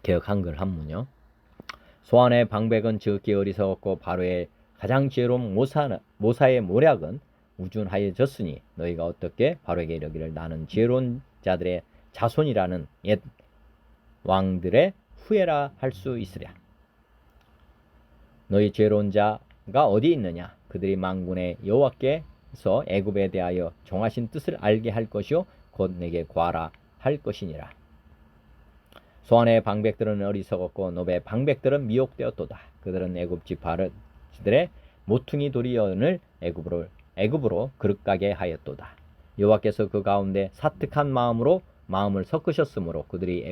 개역 한글 한문요. 소안의 방백은 지극히 어리석었고 바로의 가장 지혜로운 모사의 모략은 우준하여졌으니 너희가 어떻게 바로에게 이르기를 나는 지혜로운 자들의 자손이라는 옛 왕들의 후예라 할 수 있으랴. 너희 지혜로운 자가 어디 있느냐? 그들이 만군의 여호와께서 애굽에 대하여 정하신 뜻을 알게 할 것이요 곧 내게 구하라 할 것이니라. 소안의 방백들은 어리석었고 노베의 방백들은 미혹되었도다. 그들은 애굽 지파들의 모퉁이 도리언을 애굽으로 그릇가게 하였도다. 여호와께서 그 가운데 사특한 마음을 섞으셨으므로 그들이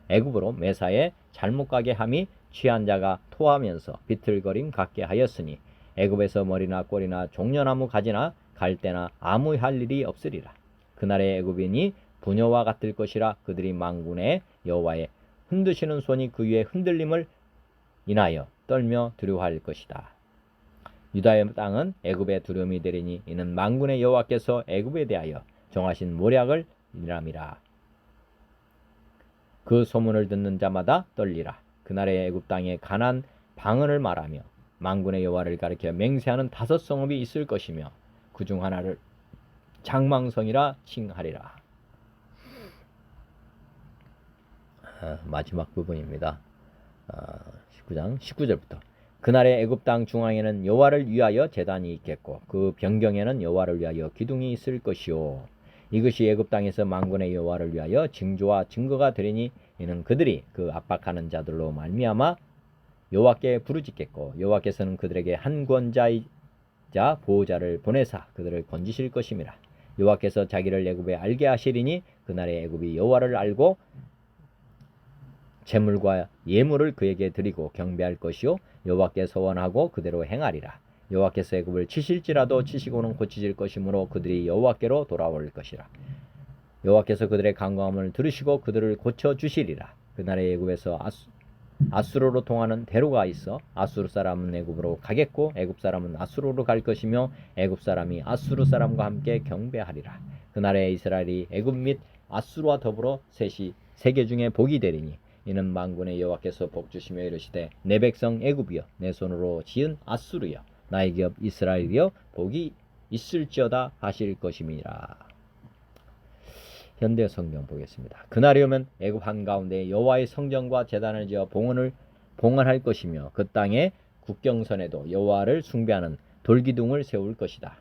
애굽으로 매사에 잘못 가게 함이 취한 자가 토하면서 비틀거림 갖게 하였으니 애굽에서 머리나 꼬리나 종려나무 가지나 갈대나 아무 할 일이 없으리라. 그날의 애굽인이 부녀와 같을 것이라. 그들이 만군의 여호와의 흔드시는 손이 그 위에 흔들림을 인하여 떨며 두려워할 것이다. 유다의 땅은 애굽의 두려움이 되리니 이는 만군의 여호와께서 애굽에 대하여 정하신 모략을 이람이라. 그 소문을 듣는 자마다 떨리라. 그날의 애굽 땅에 가난 방언을 말하며 만군의 여호와를 가리켜 맹세하는 다섯 성읍이 있을 것이며 그 중 하나를 장망성이라 칭하리라. 마지막 부분입니다. 19장 19절부터 그날의 애굽 땅 중앙에는 여호와를 위하여 제단이 있겠고 그 변경에는 여호와를 위하여 기둥이 있을 것이요 이것이 애굽 땅에서 만군의 여호와를 위하여 징조와 증거가 되리니 이는 그들이 그 압박하는 자들로 말미암아 여호와께 부르짖겠고 여호와께서는 그들에게 한 권자이자 보호자를 보내사 그들을 건지실 것임이라. 여호와께서 자기를 애굽에 알게 하시리니 그날의 애굽이 여호와를 알고 제물과 예물을 그에게 드리고 경배할 것이요 여호와께 서원하고 그대로 행하리라. 여호와께서 애굽을 치실지라도 치시고는 고치실 것이므로 그들이 여호와께로 돌아올 것이라. 여호와께서 그들의 간구함을 들으시고 그들을 고쳐 주시리라. 그날의 애굽에서 아수르로 통하는 대로가 있어 아수르 사람은 애굽으로 가겠고 애굽 사람은 아수르로 갈 것이며 애굽 사람이 아수르 사람과 함께 경배하리라. 그날에 이스라엘이 애굽 및 아수르와 더불어 셋이 세계 중에 복이 되리니 이는 만군의 여호와께서 복 주시며 이르시되 내 백성 애굽이여 내 손으로 지은 아수르여 나의 기업 이스라엘이여 복이 있을지어다 하실 것임이라. 현대 성경 보겠습니다. 그날이 오면 애굽 한가운데 여호와의 성전과 제단을 지어 봉헌할 것이며 그 땅의 국경선에도 여호와를 숭배하는 돌기둥을 세울 것이다.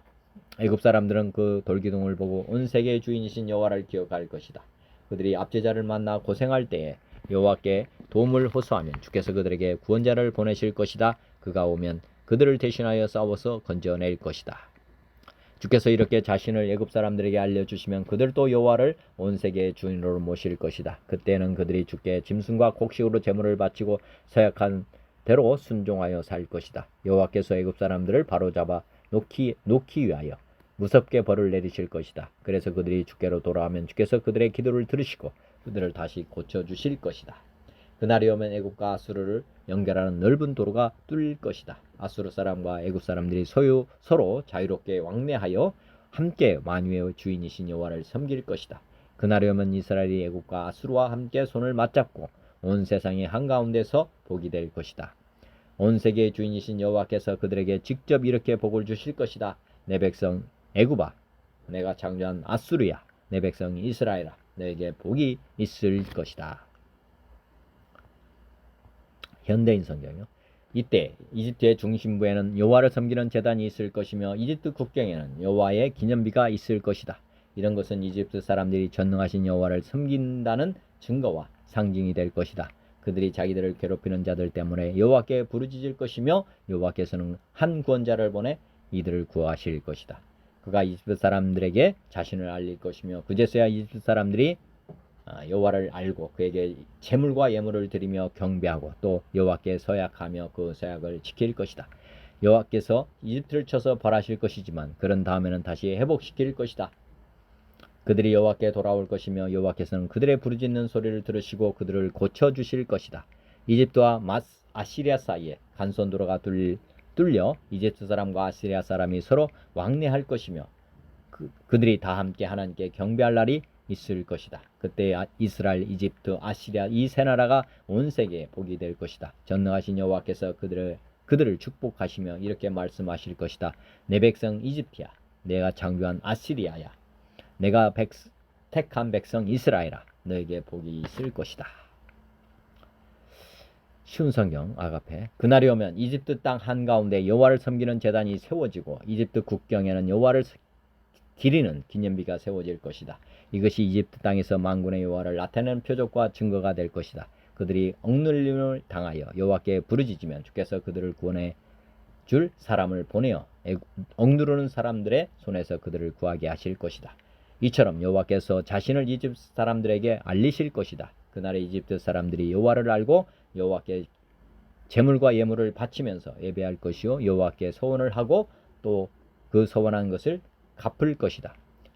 애굽 사람들은 그 돌기둥을 보고 온 세계의 주인이신 여호와를 기억할 것이다. 그들이 압제자를 만나 고생할 때에 여호와께 도움을 호소하면 주께서 그들에게 구원자를 보내실 것이다. 그가 오면 그들을 대신하여 싸워서 건져낼 것이다. 주께서 이렇게 자신을 애굽 사람들에게 알려주시면 그들도 여호와를 온 세계의 주인으로 모실 것이다. 그때는 그들이 주께 짐승과 곡식으로 제물을 바치고 서약한 대로 순종하여 살 것이다. 여호와께서 애굽 사람들을 바로잡아 놓기 위하여 무섭게 벌을 내리실 것이다. 그래서 그들이 주께로 돌아오면 주께서 그들의 기도를 들으시고 그들을 다시 고쳐주실 것이다. 그날이 오면 애굽과 아수르를 연결하는 넓은 도로가 뚫릴 것이다. 아수르 사람과 애굽 사람들이 서로 자유롭게 왕래하여 함께 만유의 주인이신 여호와를 섬길 것이다. 그날이 오면 이스라엘이 애굽과 아수르와 함께 손을 맞잡고 온 세상의 한가운데서 복이 될 것이다. 온 세계의 주인이신 여호와께서 그들에게 직접 이렇게 복을 주실 것이다. 내 백성 애굽아, 내가 창조한 아수르야, 내 백성 이스라엘아, 너에게 복이 있을 것이다. 현대인 성경이요. 이때 이집트의 중심부에는 여호와를 섬기는 제단이 있을 것이며 이집트 국경에는 여호와의 기념비가 있을 것이다. 이런 것은 이집트 사람들이 전능하신 여호와를 섬긴다는 증거와 상징이 될 것이다. 그들이 자기들을 괴롭히는 자들 때문에 여호와께 부르짖을 것이며 여호와께서는 한 구원자를 보내 이들을 구하실 것이다. 그가 이집트 사람들에게 자신을 알릴 것이며 그제서야 이집트 사람들이 여호와를 알고 그에게 제물과 예물을 드리며 경배하고 또 여호와께 서약하며 그 서약을 지킬 것이다. 여호와께서 이집트를 쳐서 벌하실 것이지만 그런 다음에는 다시 회복시킬 것이다. 그들이 여호와께 돌아올 것이며 여호와께서는 그들의 부르짖는 소리를 들으시고 그들을 고쳐주실 것이다. 이집트와 아시리아 사이에 간선도로가 뚫려 이집트 사람과 아시리아 사람이 서로 왕래할 것이며 그들이 다 함께 하나님께 경배할 날이 있을 것이다. 그때 이스라엘, 이집트, 아시리아 이 세 나라가 온 세계에 복이 될 것이다. 전능하신 여호와께서 그들을 축복하시며 이렇게 말씀하실 것이다. 내 백성 이집트야, 내가 창조한 아시리아야, 내가 택한 백성 이스라엘아, 너에게 복이 있을 것이다. 쉬운 성경 아가페. 그날이 오면 이집트 땅 한가운데 여호와를 섬기는 제단이 세워지고 이집트 국경에는 여호와를 기리는 기념비가 세워질 것이다. 이것이 이집트 땅에서 만군의 여호와를 나타내는 표적과 증거가 될 것이다. 그들이 억눌림을 당하여 여호와께 부르짖으면 주께서 그들을 구원해 줄 사람을 보내어 억누르는 사람들의 손에서 그들을 구하게 하실 것이다. 이처럼 여호와께서 자신을 이집트 사람들에게 알리실 것이다. 그날에 이집트 사람들이 여호와를 알고 여호와께 제물과 예물을 바치면서 예배할 것이요 여호와께 서원을 하고 또 그 서원한 것을 갚을 것이다.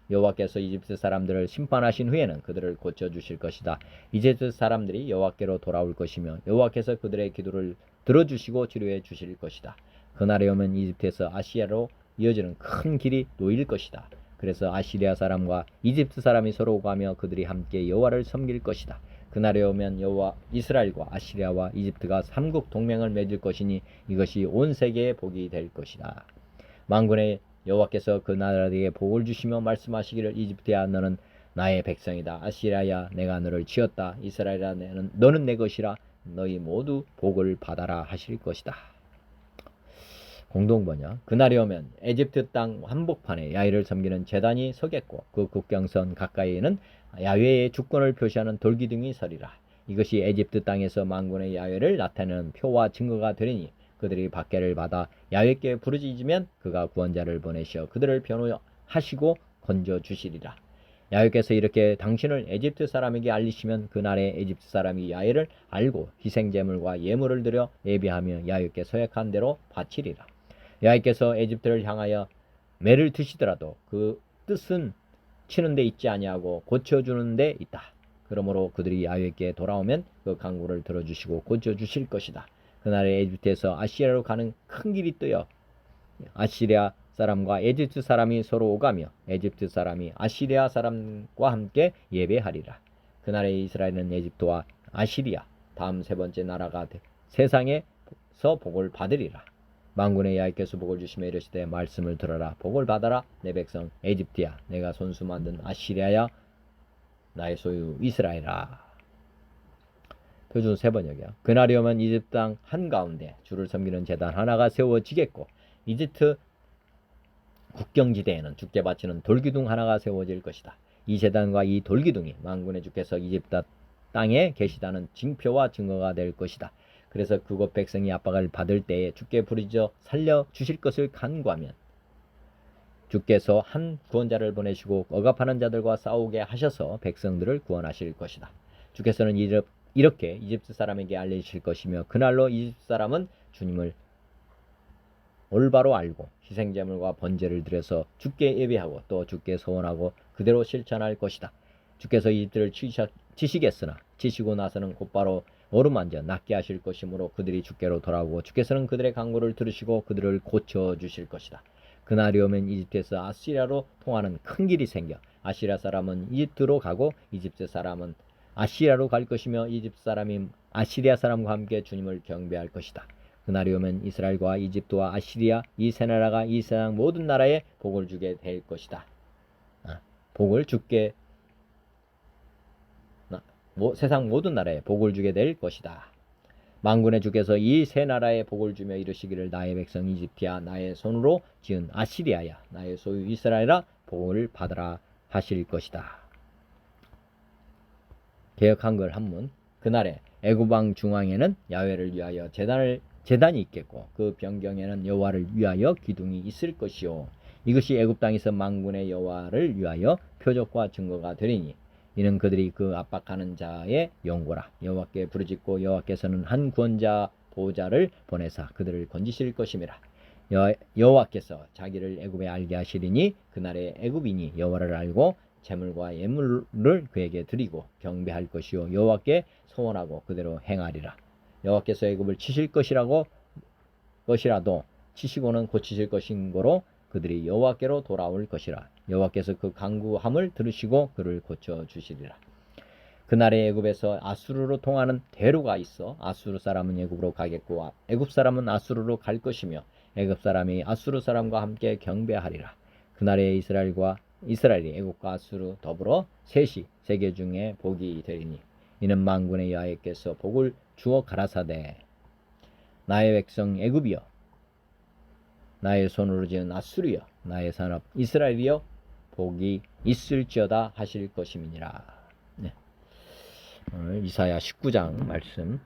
여호와께서 이집트 사람들을 심판하신 후에는 그들을 고쳐주실 것이다. 이집트 사람들이 여호와께로 돌아올 것이며 여호와께서 그들의 기도를 들어주시고 치료해 주실 것이다. 그날에 오면 이집트에서 아시아로 이어지는 큰 길이 놓일 것이다. 그래서 아시리아 사람과 이집트 사람이 서로 오가며 그들이 함께 여호와를 섬길 것이다. 그날에 오면 이스라엘과 아시리아와 이집트가 삼국 동맹을 맺을 것이니 이것이 온 세계의 복이 될 것이다. 만군의 여호와께서 그 나라에게 복을 주시며 말씀하시기를 이집트야 너는 나의 백성이다. 아시리아야 내가 너를 지었다. 이스라엘아 너는 내 것이라. 너희 모두 복을 받아라 하실 것이다. 공동번역. 그날이 오면 에집트 땅 한복판에 야훼를 섬기는 제단이 서겠고 그 국경선 가까이에는 야훼의 주권을 표시하는 돌기둥이 서리라. 이것이 에집트 땅에서 만군의 야훼를 나타내는 표와 증거가 되리니 그들이 박해를 받아 야훼께 부르짖으면 그가 구원자를 보내시어 그들을 변호하시고 건져주시리라. 야훼께서 이렇게 당신을 에집트 사람에게 알리시면 그날에 에집트 사람이 야훼를 알고 희생제물과 예물을 드려 예배하며 야훼께 서약한 대로 바치리라. 야훼께서 에집트를 향하여 매를 드시더라도 그 뜻은 치는 데 있지 아니하고 고쳐주는 데 있다. 그러므로 그들이 야훼께 돌아오면 그 간구를 들어주시고 고쳐주실 것이다. 그날에 에집트에서 아시리아로 가는 큰 길이 뜨여 아시리아 사람과 에집트 사람이 서로 오가며 에집트 사람이 아시리아 사람과 함께 예배하리라. 그날에 이스라엘은 에집트와 아시리아 다음 세 번째 나라가 세상에서 복을 받으리라. 만군의 야훼께서 복을 주시며 이르시되 말씀을 들어라. 복을 받아라. 내 백성 에집트야 내가 손수 만든 아시리아야 나의 소유 이스라엘아. 표준 세번역이야. 그날이 오면 이집트 땅 한가운데 주를 섬기는 제단 하나가 세워지겠고 이집트 국경지대에는 주께 바치는 돌기둥 하나가 세워질 것이다. 이 제단과 이 돌기둥이 만군의 주께서 이집트 땅에 계시다는 징표와 증거가 될 것이다. 그래서 그곳 백성이 압박을 받을 때에 주께 부르짖어 살려주실 것을 간구하면 주께서 한 구원자를 보내시고 억압하는 자들과 싸우게 하셔서 백성들을 구원하실 것이다. 주께서는 이렇게 이집트 사람에게 알리실 것이며 그날로 이집트 사람은 주님을 올바로 알고 희생제물과 번제를 드려서 주께 예배하고 또 주께 서원하고 그대로 실천할 것이다. 주께서 이집트를 치시겠으나 치시고 나서는 곧바로 어루만져 낫게 하실 것이므로 그들이 주께로 돌아오고 주께서는 그들의 간구를 들으시고 그들을 고쳐주실 것이다. 그날이 오면 이집트에서 아시리아로 통하는 큰 길이 생겨 아시리아 사람은 이집트로 가고 이집트 사람은 아시리아로 갈 것이며 이집트 사람이 아시리아 사람과 함께 주님을 경배할 것이다. 그날이 오면 이스라엘과 이집트와 아시리아 이 세 나라가 이 세상 모든 나라에 복을 주게 될 것이다. 복을 주게 세상 모든 나라에 복을 주게 될 것이다. 만군의 주께서 이 세 나라에 복을 주며 이르시기를 나의 백성 이집트야 나의 손으로 지은 아시리아야 나의 소유 이스라엘아 복을 받으라 하실 것이다. 개역 한글 한문. 그날에 애굽 왕 중앙에는 야훼를 위하여 제단이 있겠고 그 변경에는 여호와를 위하여 기둥이 있을 것이요 이것이 애굽 땅에서 만군의 여호와를 위하여 표적과 증거가 되리니 이는 그들이 그 압박하는 자의 영고라. 여호와께 부르짖고 여호와께서는 한 구원자 보호자를 보내사 그들을 건지실 것임이라. 여호와께서 자기를 애굽에 알게 하시리니 그날에 애굽인이 여호와를 알고 재물과 예물을 그에게 드리고 경배할 것이요 여호와께 소원하고 그대로 행하리라. 여호와께서 애굽을 치실 것이라도 치시고는 고치실 것인 고로 그들이 여호와께로 돌아올 것이라. 여호와께서 그 간구함을 들으시고 그를 고쳐주시리라. 그날에 애굽에서 아수르로 통하는 대로가 있어 아수르 사람은 애굽으로 가겠고 애굽 사람은 아수르로 갈 것이며 애굽 사람이 아수르 사람과 함께 경배하리라. 그날에 이스라엘이 애굽과 아수르 더불어 셋이 세계 중에 복이 되리니 이는 만군의 여호와께서 복을 주어 가라사대 나의 백성 애굽이여 나의 손으로 지은 아수르여 나의 산업 이스라엘이여 복이 있을지어다 하실 것임이니라. 네. 오늘 이사야 19장 말씀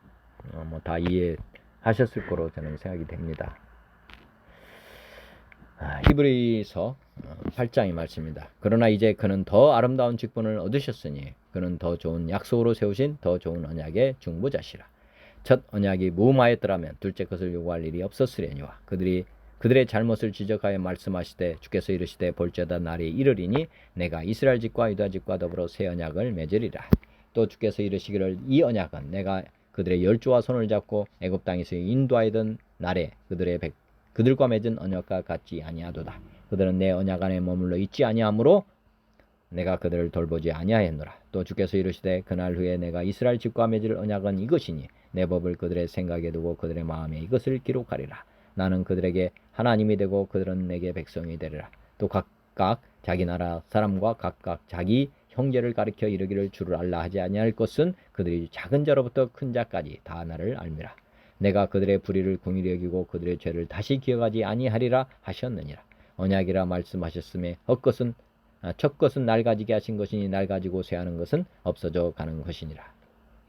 다 이해하셨을 거로 저는 생각이 됩니다. 히브리서 8장의 말씀입니다. 그러나 이제 그는 더 아름다운 직분을 얻으셨으니 그는 더 좋은 약속으로 세우신 더 좋은 언약의 중보자시라. 첫 언약이 무음하였더라면 둘째 것을 요구할 일이 없었으려니와 그들의 잘못을 지적하여 말씀하시되 주께서 이르시되 볼지어다 날이 이르리니 내가 이스라엘 집과 유다 집과 더불어 새 언약을 맺으리라. 또 주께서 이르시기를 이 언약은 내가 그들의 열조와 손을 잡고 애굽 땅에서 인도하던 날에 그들과 맺은 언약과 같지 아니하도다. 그들은 내 언약 안에 머물러 있지 아니하므로 내가 그들을 돌보지 아니하였노라. 또 주께서 이르시되 그날 후에 내가 이스라엘 집과 맺을 언약은 이것이니 내 법을 그들의 생각에 두고 그들의 마음에 이것을 기록하리라. 나는 그들에게 하나님이 되고 그들은 내게 백성이 되리라. 또 각각 자기 나라 사람과 각각 자기 형제를 가리켜 이르기를 주를 알라 하지 아니할 것은 그들이 작은 자로부터 큰 자까지 다 나를 알미라. 내가 그들의 불의를 긍휼히 여기고 그들의 죄를 다시 기억하지 아니하리라 하셨느니라. 언약이라 말씀하셨음에 첫 것은 날 가지게 하신 것이니 날 가지고 쇠하는 것은 없어져 가는 것이니라.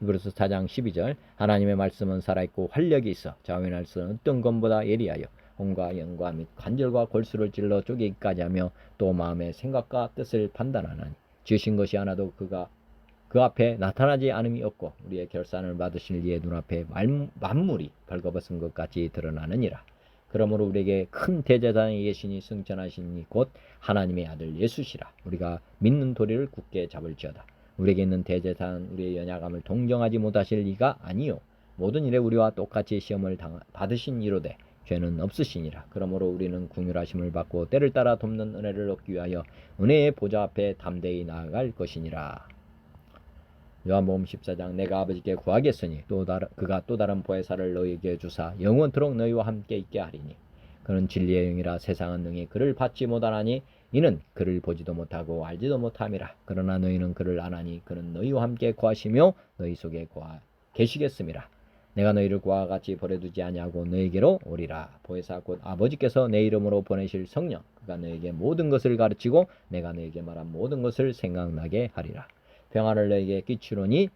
히브리서 4장 12절 하나님의 말씀은 살아있고 활력이 있어 자원할 수 없는 어떤 것보다 예리하여 혼과 영과 및 관절과 골수를 찔러 쪼개기까지 하며 또 마음의 생각과 뜻을 판단하나니 지으신 것이 하나도 그 앞에 나타나지 않음이 없고 우리의 결산을 받으실 이의 눈앞에 만물이 벌거벗은 것 같이 드러나느니라. 그러므로 우리에게 큰 대제사장이 계시니 승천하시니 곧 하나님의 아들 예수시라. 우리가 믿는 도리를 굳게 잡을지어다. 우리에게 있는 대제사장은 우리의 연약함을 동정하지 못하실 리가 아니요 모든 일에 우리와 똑같이 시험을 받으신 이로되 죄는 없으시니라. 그러므로 우리는 긍휼하심을 받고 때를 따라 돕는 은혜를 얻기 위하여 은혜의 보좌 앞에 담대히 나아갈 것이니라. 요한복음 14장 내가 아버지께 구하겠으니 그가 또 다른 보혜사를 너희에게 주사 영원토록 너희와 함께 있게 하리니 그는 진리의 영이라 세상은 능히 그를 받지 못하나니 이는 그를 보지도 못하고 알지도 못함이라. 그러나 너희는 그를 아나니 그는 너희와 함께 거하시며 너희 속에 계시겠음이라. 내가 너희를 그와 같이 버려두지 아니하고 너희에게로 오리라. 보혜사 곧 아버지께서 내 이름으로 보내실 성령 그가 너희에게 모든 것을 가르치고 내가 너희에게 말한 모든 것을 생각나게 하리라. 평안을 너희에게 끼치노니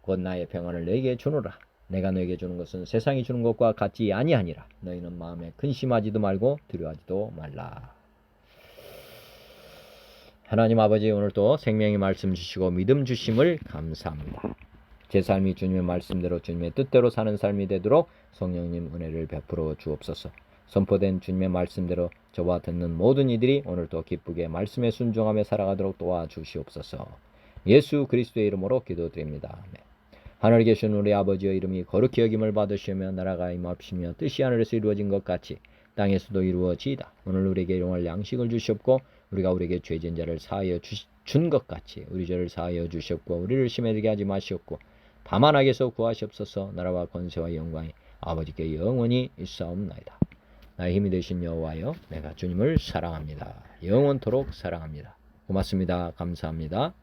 곧 나의 평안을 너희에게 주노라. 내가 너희에게 주는 것은 세상이 주는 것과 같지 아니하니라. 너희는 마음에 근심하지도 말고 두려워하지도 말라. 하나님 아버지 오늘 또 생명의 말씀 주시고 믿음 주심을 감사합니다. 제 삶이 주님의 말씀대로 주님의 뜻대로 사는 삶이 되도록 성령님 은혜를 베풀어 주옵소서. 선포된 주님의 말씀대로 저와 듣는 모든 이들이 오늘도 기쁘게 말씀에 순종하며 살아가도록 도와주시옵소서. 예수 그리스도의 이름으로 기도드립니다. 아멘. 하늘에 계신 우리 아버지의 이름이 거룩히 여김을 받으시며 나라가 임합시며 뜻이 하늘에서 이루어진 것 같이 땅에서도 이루어지이다. 오늘 우리에게 일용할 양식을 주시옵고 우리가 우리에게 죄진 자를 사하여 준 것 같이 우리 죄를 사하여 주시옵고 우리를 시험에 들게 하지 마시옵고 다만 악에서 구하시옵소서. 나라와 권세와 영광이 아버지께 영원히 있사옵나이다. 나의 힘이 되신 여호와여, 내가 주님을 사랑합니다. 영원토록 사랑합니다. 고맙습니다. 감사합니다.